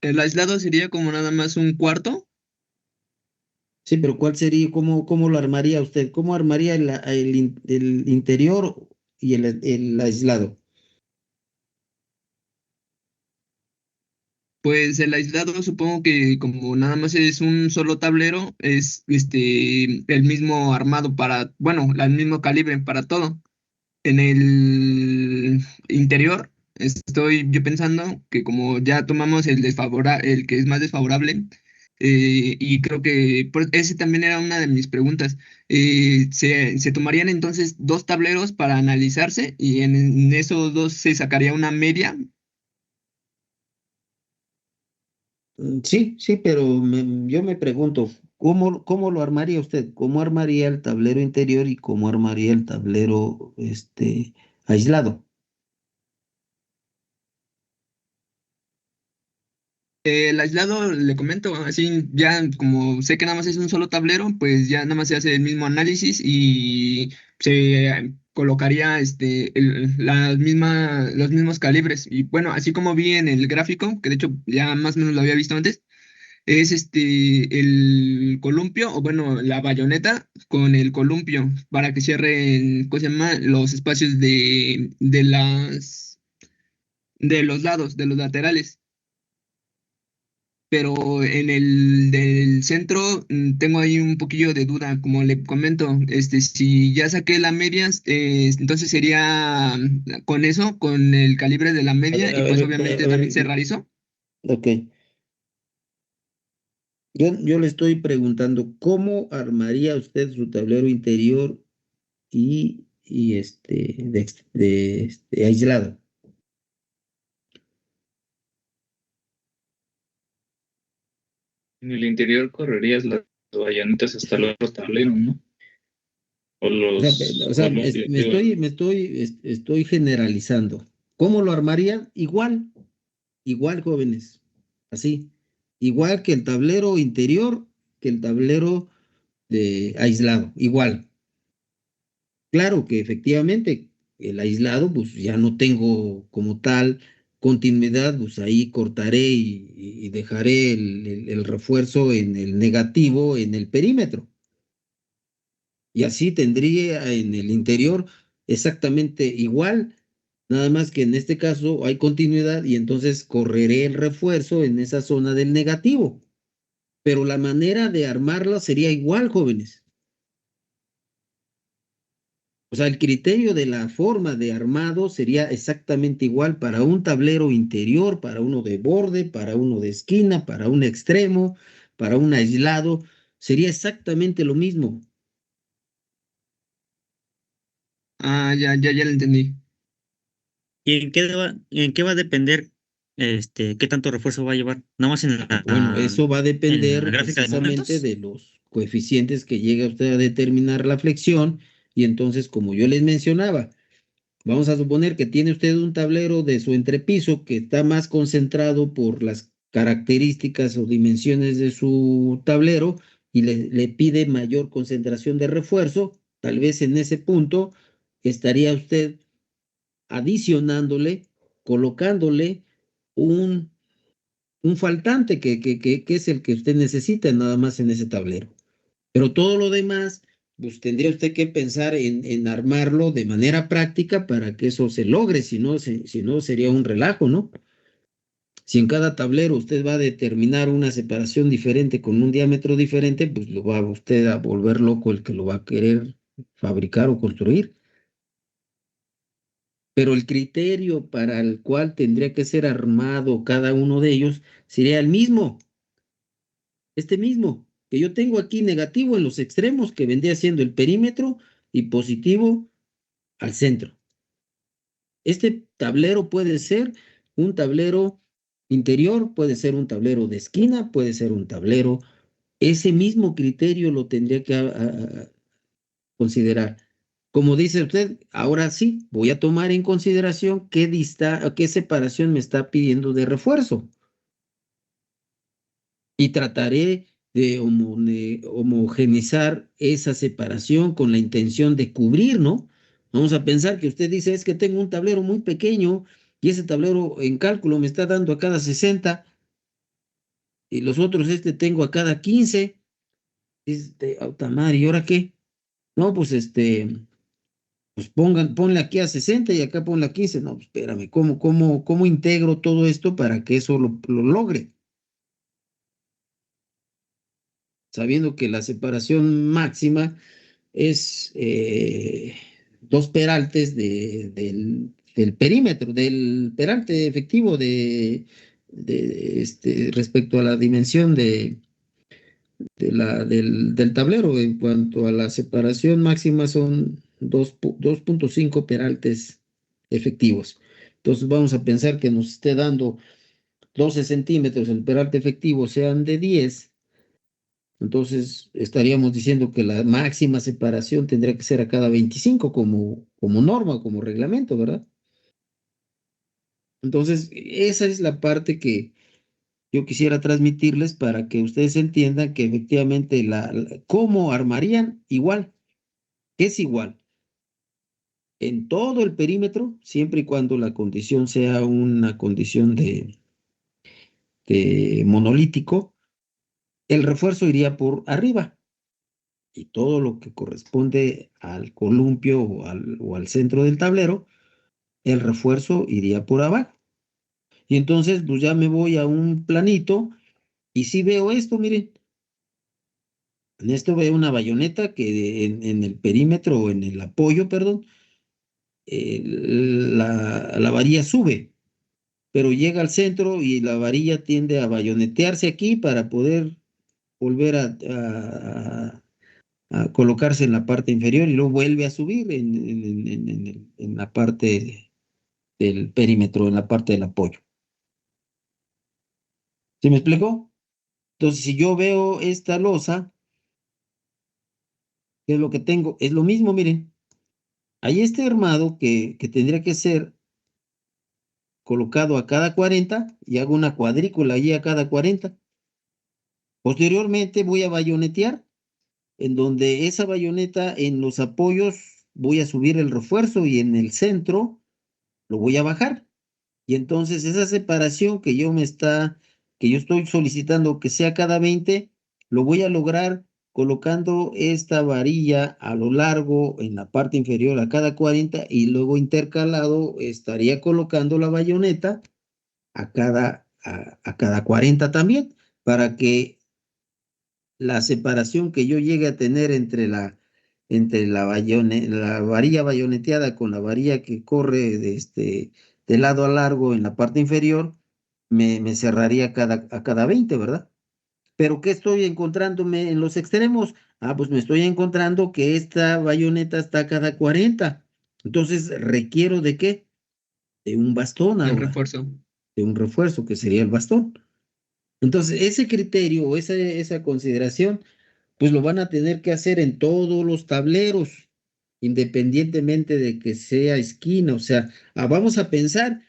El aislado sería como nada más un cuarto. Sí, pero ¿cuál sería, cómo lo armaría usted? ¿Cómo armaría el interior y el aislado? Pues el aislado supongo que como nada más es un solo tablero, es el mismo armado para, bueno, el mismo calibre para todo. En el interior estoy yo pensando que como ya tomamos el que es más desfavorable, y creo que ese también era una de mis preguntas. Se tomarían entonces dos tableros para analizarse y en esos dos se sacaría una media. Sí, sí, pero yo me pregunto, ¿cómo lo armaría usted? ¿Cómo armaría el tablero interior y cómo armaría el tablero aislado? El aislado, le comento, así ya como sé que nada más es un solo tablero, pues ya nada más se hace el mismo análisis y se colocaría los mismos calibres. Y bueno, así como vi en el gráfico, que de hecho ya más o menos lo había visto antes, es el columpio, o bueno, la bayoneta con el columpio para que cierren, ¿cómo se llama? Los espacios de los lados, de los laterales. Pero en el del centro tengo ahí un poquillo de duda, como le comento, si ya saqué la media, entonces sería con eso, con el calibre de la A media, ver, y pues obviamente a también ver, cerrar eso. ok. Yo le estoy preguntando, ¿cómo armaría usted su tablero interior y aislado? En el interior correrías las bayanitas hasta el otro tablero, ¿no? O O los, sea, estoy generalizando. ¿Cómo lo armaría? Igual, jóvenes. Así. Igual que el tablero interior, que el tablero de aislado. Igual. Claro que efectivamente el aislado, pues ya no tengo como tal continuidad, pues ahí cortaré y dejaré el refuerzo en el negativo en el perímetro. Y así tendría en el interior exactamente igual, nada más que en este caso hay continuidad y entonces correré el refuerzo en esa zona del negativo. Pero la manera de armarla sería igual, jóvenes. O sea, el criterio de la forma de armado sería exactamente igual para un tablero interior, para uno de borde, para uno de esquina, para un extremo, para un aislado. Sería exactamente lo mismo. Ah, ya lo entendí. ¿Y en qué va a depender qué tanto refuerzo va a llevar? Nada más Bueno, eso va a en la depender gráfica de precisamente momentos. de los coeficientes que llegue usted a determinar la flexión. Y entonces, como yo les mencionaba, vamos a suponer que tiene usted un tablero de su entrepiso que está más concentrado por las características o dimensiones de su tablero y le pide mayor concentración de refuerzo. Tal vez en ese punto estaría usted adicionándole, colocándole un faltante que es el que usted necesita nada más en ese tablero. Pero todo lo demás, pues tendría usted que pensar en armarlo de manera práctica para que eso se logre, si no sería un relajo, ¿no? Si en cada tablero usted va a determinar una separación diferente con un diámetro diferente, pues lo va usted a volver loco el que lo va a querer fabricar o construir. Pero el criterio para el cual tendría que ser armado cada uno de ellos sería el mismo. Este mismo, que yo tengo aquí negativo en los extremos, que vendría siendo el perímetro, y positivo al centro. Este tablero puede ser un tablero interior, puede ser un tablero de esquina, puede ser un tablero. Ese mismo criterio lo tendría que considerar. Como dice usted, ahora sí, voy a tomar en consideración qué separación me está pidiendo de refuerzo. Y trataré de homogeneizar esa separación con la intención de cubrir, ¿no? Vamos a pensar que usted dice, es que tengo un tablero muy pequeño y ese tablero en cálculo me está dando a cada 60 y los otros tengo a cada 15. Auta madre, ¿y ahora qué? No, pues pues ponle aquí a 60 y acá ponle a 15. No, pues, espérame, ¿cómo integro todo esto para que eso lo logre? Sabiendo que la separación máxima es dos peraltes del perímetro, del peralte efectivo respecto a la dimensión del tablero. En cuanto a la separación máxima, son 2.5 peraltes efectivos. Entonces vamos a pensar que nos esté dando 12 centímetros, el peralte efectivo sean de 10. Entonces estaríamos diciendo que la máxima separación tendría que ser a cada 25 como norma, como reglamento, ¿verdad? Entonces, esa es la parte que yo quisiera transmitirles para que ustedes entiendan que efectivamente cómo armarían igual, es igual en todo el perímetro, siempre y cuando la condición sea una condición de monolítico, el refuerzo iría por arriba. Y todo lo que corresponde al columpio o al centro del tablero, el refuerzo iría por abajo. Y entonces, pues ya me voy a un planito y si veo esto, miren, en esto veo una bayoneta que en el perímetro o en el apoyo, perdón, la varilla sube, pero llega al centro y la varilla tiende a bayonetearse aquí para poder volver a colocarse en la parte inferior y luego vuelve a subir en la parte del perímetro, en la parte del apoyo. ¿Sí me explico? Entonces, si yo veo esta losa, ¿qué es lo que tengo? Es lo mismo, miren. Ahí está armado que tendría que ser colocado a cada 40 y hago una cuadrícula allí a cada 40. Posteriormente voy a bayonetear, en donde esa bayoneta en los apoyos voy a subir el refuerzo y en el centro lo voy a bajar. Y entonces esa separación que yo estoy solicitando que sea cada 20, lo voy a lograr colocando esta varilla a lo largo en la parte inferior a cada 40 y luego intercalado estaría colocando la bayoneta a cada 40 también, para que la separación que yo llegue a tener la varilla bayoneteada con la varilla que corre de lado a largo en la parte inferior, me cerraría a cada 20, ¿verdad? Pero ¿qué estoy encontrándome en los extremos? Ah, pues me estoy encontrando que esta bayoneta está a cada 40. Entonces, ¿requiero de qué? De un bastón El ahora, refuerzo. de un refuerzo que sería el bastón. Entonces, ese criterio o esa consideración, pues lo van a tener que hacer en todos los tableros, independientemente de que sea esquina. O sea, vamos a pensar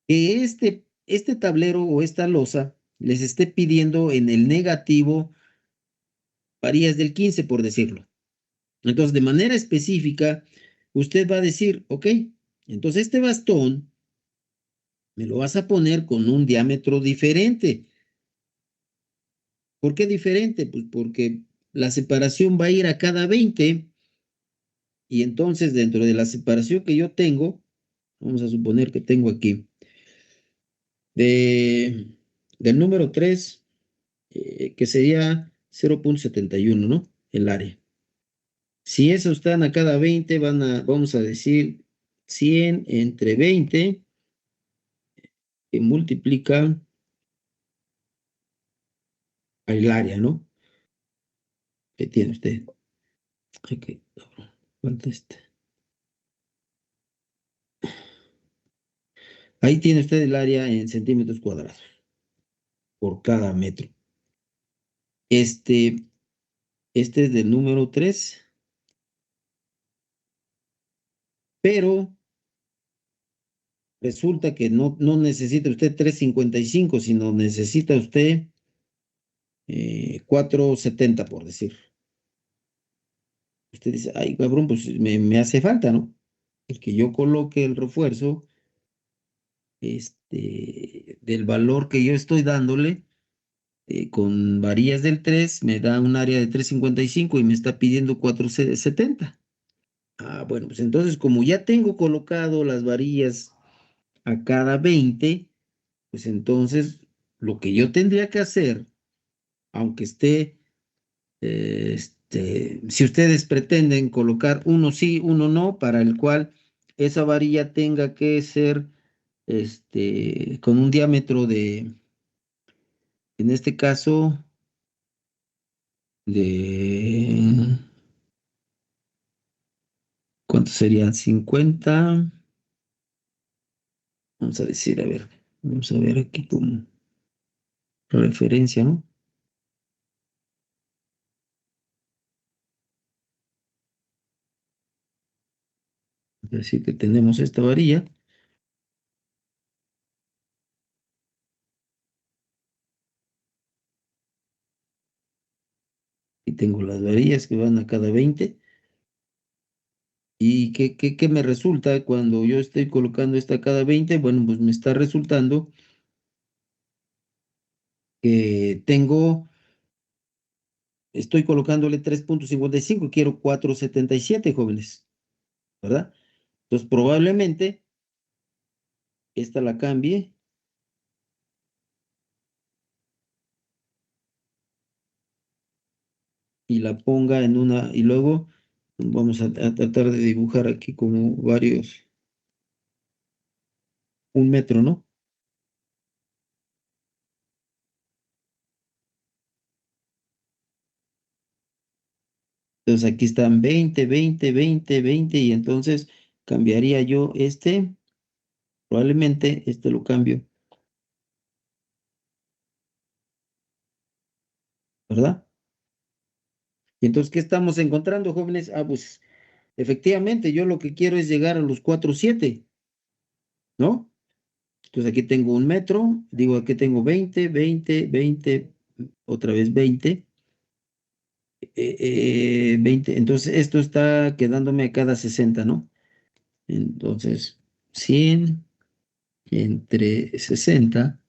que este tablero o esta losa les esté pidiendo en el negativo varías del 15, por decirlo. Entonces, de manera específica, usted va a decir, ok, entonces este bastón me lo vas a poner con un diámetro diferente. ¿Por qué diferente? Pues porque la separación va a ir a cada 20 y entonces dentro de la separación que yo tengo, vamos a suponer que tengo aquí, de, del número 3, que sería 0,71, ¿no? El área. Si eso están a cada 20, vamos a decir 100 entre 20, que multiplica el área, ¿no? Que tiene usted. Ok, ¿cuánto este? Ahí tiene usted el área en centímetros cuadrados por cada metro. Este, este es del número 3, pero resulta que no necesita usted 3,55, sino necesita usted 4,70, por decir. Usted dice, ay, cabrón, pues me hace falta, ¿no? El que yo coloque el refuerzo del valor que yo estoy dándole con varillas del 3 me da un área de 3,55 y me está pidiendo 4,70. Ah, bueno, pues entonces como ya tengo colocado las varillas a cada 20, pues entonces lo que yo tendría que hacer, aunque esté, si ustedes pretenden colocar uno sí, uno no, para el cual esa varilla tenga que ser con un diámetro en este caso, de, ¿cuánto serían? 50, vamos a decir, a ver, vamos a ver aquí como referencia, ¿no? Es decir, que tenemos esta varilla y tengo las varillas que van a cada 20. ¿Y qué me resulta cuando yo estoy colocando esta cada 20? Bueno, pues me está resultando que estoy colocándole 3,55, quiero 4,77, jóvenes, ¿verdad? Entonces probablemente esta la cambie y la ponga y luego vamos a tratar de dibujar aquí como un metro, ¿no? Entonces aquí están 20, 20, 20, 20 y entonces cambiaría yo probablemente este lo cambio, ¿verdad? Y entonces, ¿qué estamos encontrando, jóvenes? Ah, pues efectivamente, yo lo que quiero es llegar a los 4,7, ¿no? Entonces aquí tengo 1 metro, digo, aquí tengo 20, 20, 20, otra vez 20, 20. Entonces esto está quedándome a cada 60, ¿no? Entonces, 100 entre 60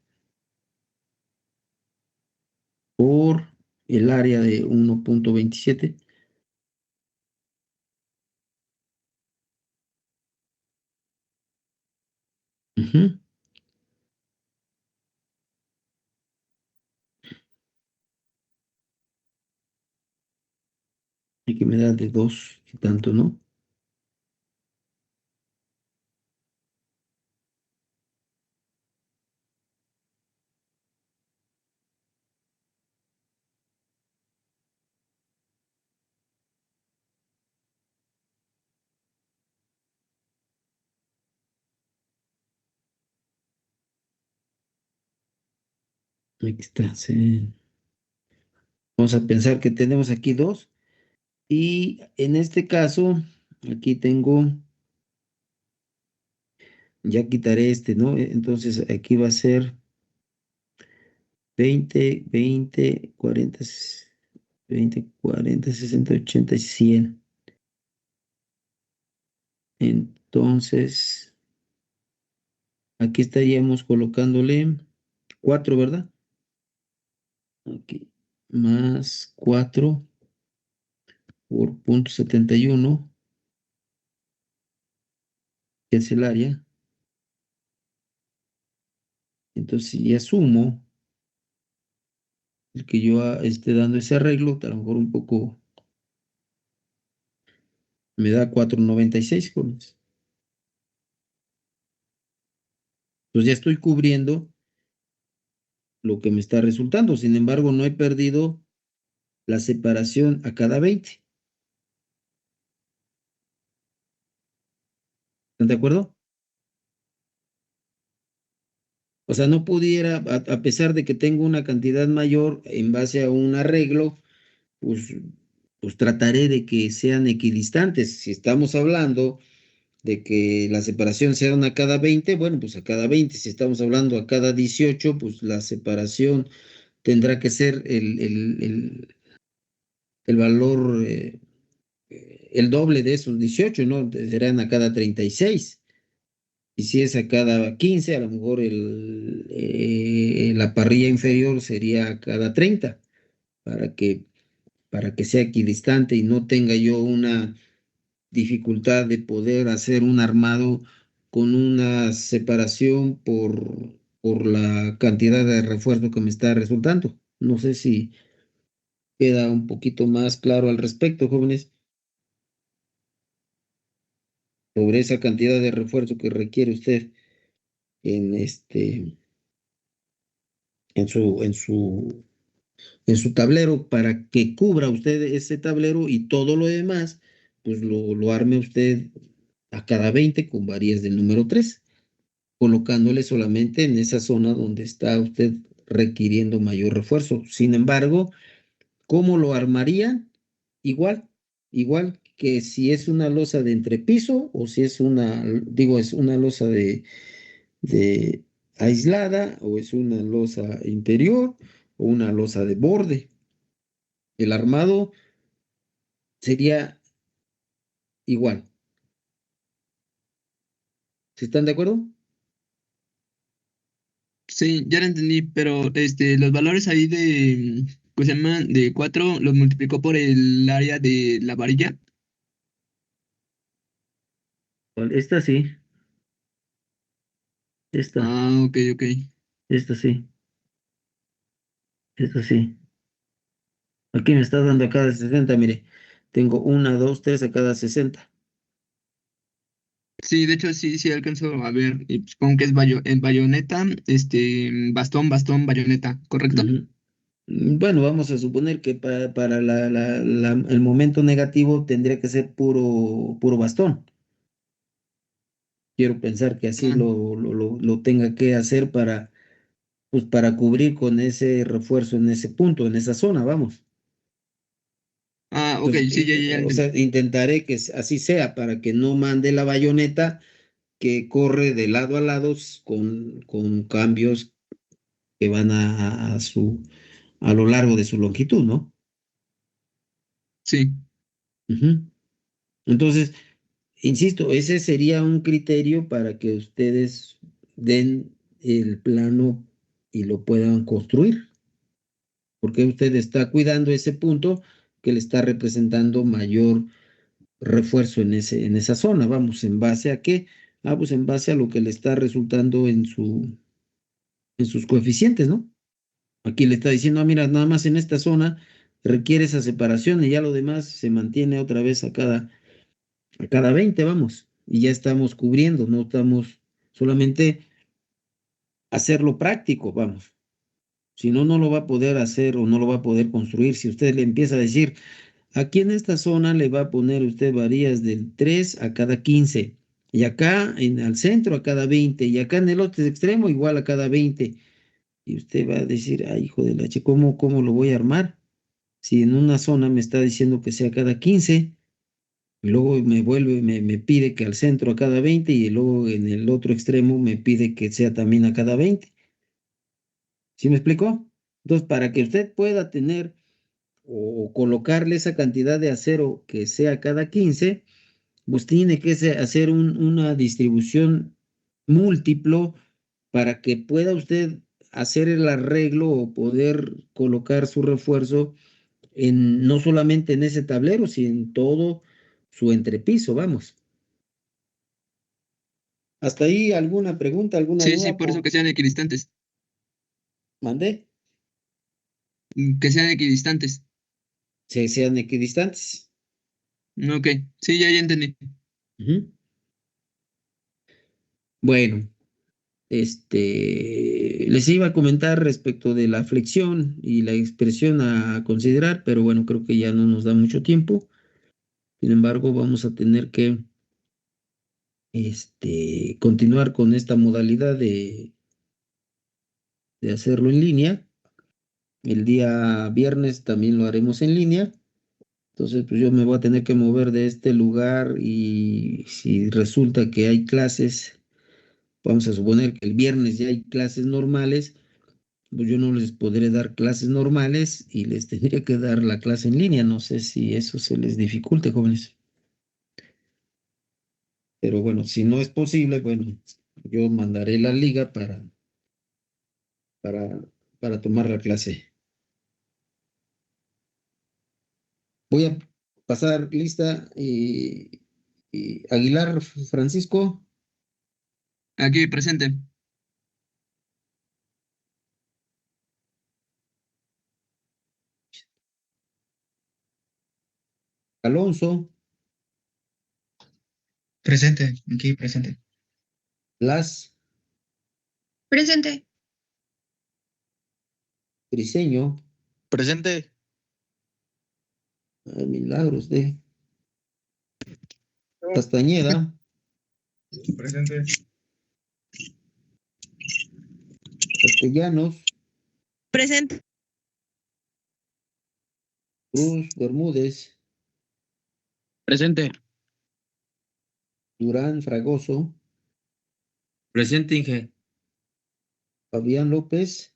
por el área de 1,27. Ujú. Y que me da de 2 y tanto, ¿no? Aquí está, sí. Vamos a pensar que tenemos aquí 2 y en este caso, aquí tengo, ya quitaré este, ¿no? Entonces aquí va a ser 20, 20, 40, 20, 40, 60, 80 y 100. Entonces, aquí estaríamos colocándole 4, ¿verdad? Aquí, más 4 por 0,71, que es el área. Entonces, si ya sumo el que yo esté dando ese arreglo, a lo mejor un poco me da 4,96, jóvenes. Entonces ya estoy cubriendo lo que me está resultando. Sin embargo, no he perdido la separación a cada 20. ¿Están de acuerdo? O sea, no pudiera, a pesar de que tengo una cantidad mayor en base a un arreglo, pues, pues trataré de que sean equidistantes. Si estamos hablando de que la separación sea una a cada 20, bueno, pues a cada 20. Si estamos hablando a cada 18, pues la separación tendrá que ser el valor, el doble de esos 18, ¿no? Serán a cada 36. Y si es a cada 15, a lo mejor la parrilla inferior sería a cada 30, para que, para que sea equidistante y no tenga yo una dificultad de poder hacer un armado con una separación por la cantidad de refuerzo que me está resultando. No sé si queda un poquito más claro al respecto, jóvenes, sobre esa cantidad de refuerzo que requiere usted en en su tablero para que cubra usted ese tablero y todo lo demás, pues lo arme usted a cada 20 con varillas del número 3, colocándole solamente en esa zona donde está usted requiriendo mayor refuerzo. Sin embargo, ¿cómo lo armaría? Igual, igual que si es una losa de entrepiso o si es es una losa de aislada o es una losa interior o una losa de borde. El armado sería igual. ¿Sí están de acuerdo? Sí, ya lo entendí, pero los valores ahí de, ¿cómo se llama? De 4 los multiplicó por el área de la varilla. Esta sí, esta, Ah, ok, ok. esta sí, esta sí. Aquí me está dando a cada 60, mire. Tengo una, dos, tres a cada 60. Sí, de hecho sí, sí alcanzo a ver, y supongo que es en bayoneta, bastón, bastón, bayoneta, ¿correcto? Ujú. Bueno, vamos a suponer que para el momento negativo tendría que ser puro bastón. Quiero pensar que así Ah, lo tenga que hacer pues para cubrir con ese refuerzo en ese punto, en esa zona, vamos. ok, Entonces, sí, ya o entendí. sea, intentaré que así sea para que no mande la bayoneta que corre de lado a lado con cambios que van a lo largo de su longitud, ¿no? Sí. Ujú. Entonces, insisto, ese sería un criterio para que ustedes den el plano y lo puedan construir, porque usted está cuidando ese punto que le está representando mayor refuerzo en esa zona. Vamos, ¿en base a qué? Ah, pues en base a lo que le está resultando en sus coeficientes, ¿no? Aquí le está diciendo, ah, mira, nada más en esta zona requiere esa separación y ya lo demás se mantiene otra vez a cada 20, vamos, y ya estamos cubriendo, no estamos solamente hacerlo práctico, vamos. Si no, no lo va a poder hacer o no lo va a poder construir. Si usted le empieza a decir, aquí en esta zona le va a poner usted varillas del 3 a cada 15, y acá al centro a cada 20, y acá en el otro extremo igual a cada 20. Y usted va a decir, ay, hijo de la che, ¿cómo lo voy a armar? Si en una zona me está diciendo que sea cada 15, y luego me pide que al centro a cada 20, y luego en el otro extremo me pide que sea también a cada 20. ¿Sí me explicó? Entonces, para que usted pueda tener o colocarle esa cantidad de acero que sea cada 15, pues tiene que hacer una distribución múltiplo para que pueda usted hacer el arreglo o poder colocar su refuerzo no solamente en ese tablero, sino en todo su entrepiso, vamos. ¿Hasta ahí alguna pregunta, alguna Sí, sí, duda? por eso que sean equidistantes. Mandé, Que sean equidistantes. sean equidistantes. Ok, sí, ya entendí. Ujú. Bueno, les iba a comentar respecto de la flexión y la expresión a considerar, pero bueno, creo que ya no nos da mucho tiempo. Sin embargo, vamos a tener que continuar con esta modalidad de hacerlo en línea. El día viernes también lo haremos en línea. Entonces, pues yo me voy a tener que mover de este lugar, y si resulta que hay clases, vamos a suponer que el viernes ya hay clases normales, pues yo no les podré dar clases normales y les tendría que dar la clase en línea. No sé si eso se les dificulte, jóvenes. Pero bueno, si no es posible, bueno, yo mandaré la liga para, para tomar la clase. Voy a pasar lista, y Aguilar Francisco, Aquí presente. Alonso, Presente, aquí presente. Las, Presente. Briseño, Presente. Milagros de Castañeda, Presente. Castellanos, Presente. Cruz, Bermúdez, Presente. Durán, Fragoso, Presente, Inge. Fabián López,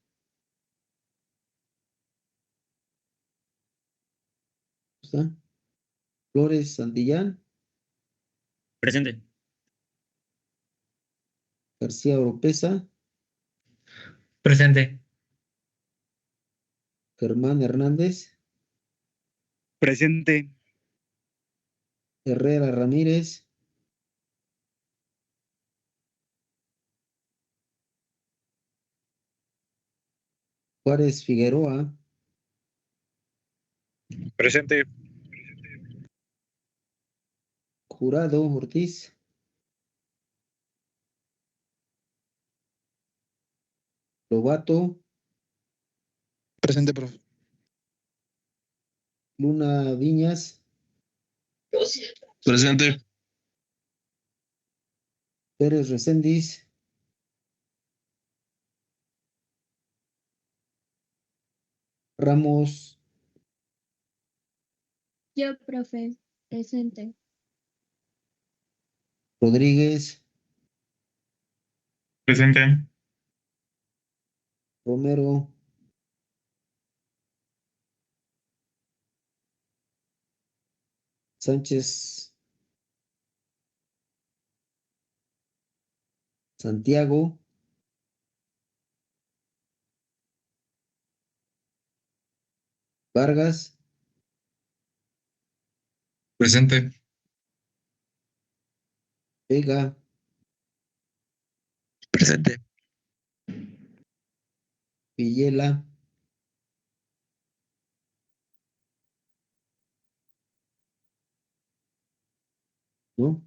¿está? Flores Santillán, Presente. García Oropesa, Presente. Germán Hernández, Presente. Herrera Ramírez, Juárez Figueroa, Presente. Jurado Ortiz, Lobato, Presente, profe. Luna Viñas, Presente. Pérez Recendis, Ramos, Yo, profe. Presente. Rodríguez, Presente. Romero, Sánchez, Santiago, Vargas, Presente. Vega, Presente. Villela, ¿no?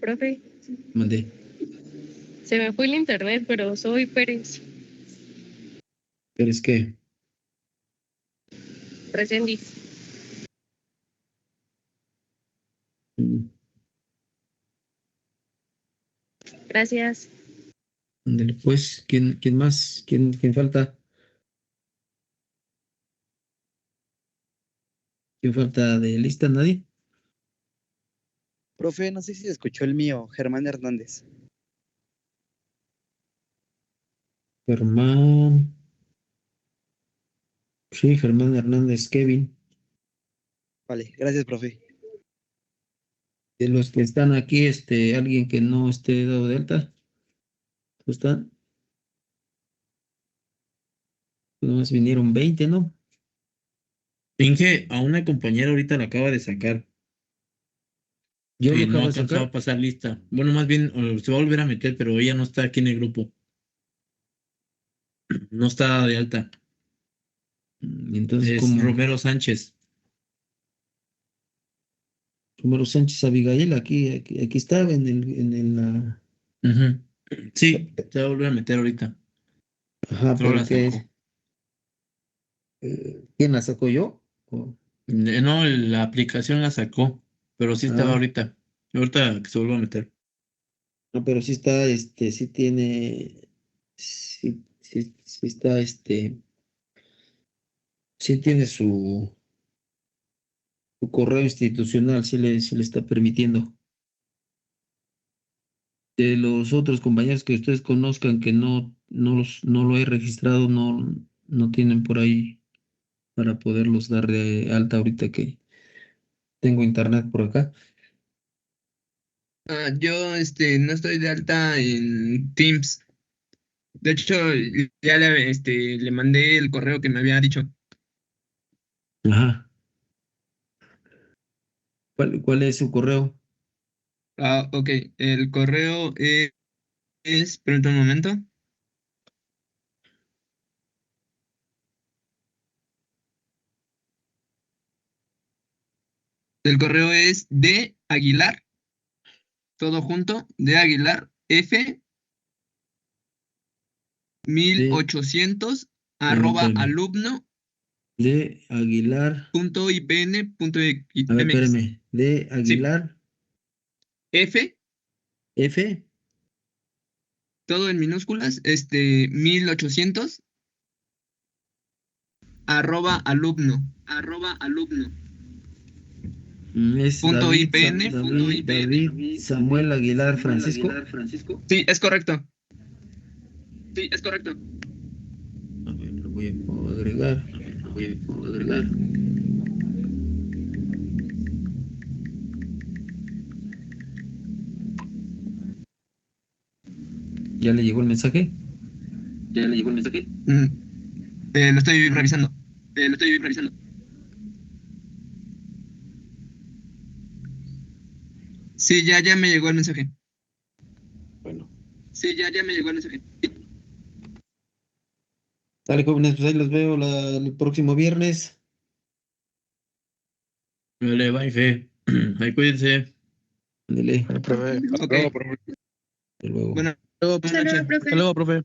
Profe, Mandé. se me fue el internet, pero soy Pérez. ¿Eres qué? Recendis. Mm, Gracias. ándale, pues, ¿quién más? ¿Quién falta? ¿Quién falta de lista? ¿Nadie? Profe, no sé si se escuchó el mío, Germán Hernández. Germán. Sí, Germán Hernández, Kevin. Vale, gracias, profe. De los que están aquí, alguien que no esté dado de alta. ¿Tú están? Nomás vinieron 20, ¿no? Inge, a una compañera ahorita la acaba de sacar. Yo lo No acabo de alcanzaba sacar. a pasar lista. Bueno, más bien se va a volver a meter, pero ella no está aquí en el grupo. No está de alta. Entonces, Es como Romero Sánchez. Romero Sánchez Abigail, aquí estaba Ujú. Sí, se va a volver a meter ahorita. Ajá, Solo pero la sacó. ¿Quién la sacó yo? No, la aplicación la sacó, pero sí estaba Ah, ahorita. Ahorita que se vuelva a meter. no, pero sí está, sí tiene, sí está, sí tiene su correo institucional, sí le está permitiendo. De los otros compañeros que ustedes conozcan que no lo he registrado, no tienen por ahí para poderlos dar de alta ahorita que tengo internet por acá. Yo no estoy de alta en Teams. De hecho, ya le mandé el correo que me había dicho. Ajá. ¿Cuál es su correo? Ok, el correo espera un momento. El correo es de Aguilar, todo junto, de Aguilar F De, 1800 espérame, @ espérame. alumno De Aguilar. punto IPN punto A ver, MX. espérame. De Sí, Aguilar. F, F. todo en minúsculas, 1800 @alumno Es punto David, IPN punto David Samuel Aguilar Francisco. Sí, es correcto. Sí, es correcto. A ver, lo voy a agregar. ¿Ya le llegó el mensaje? Lo estoy revisando. Sí, ya me llegó el mensaje. Bueno. Sí, ya me llegó el mensaje. Dale, jóvenes, pues ahí los veo el próximo viernes. Vale, bye, Fe. Ahí cuídense. Ándele. Profe, hasta Ok. luego, profe. Hasta luego. Bueno, luego, buenas Hasta luego, noches. profe. Hasta luego, profe.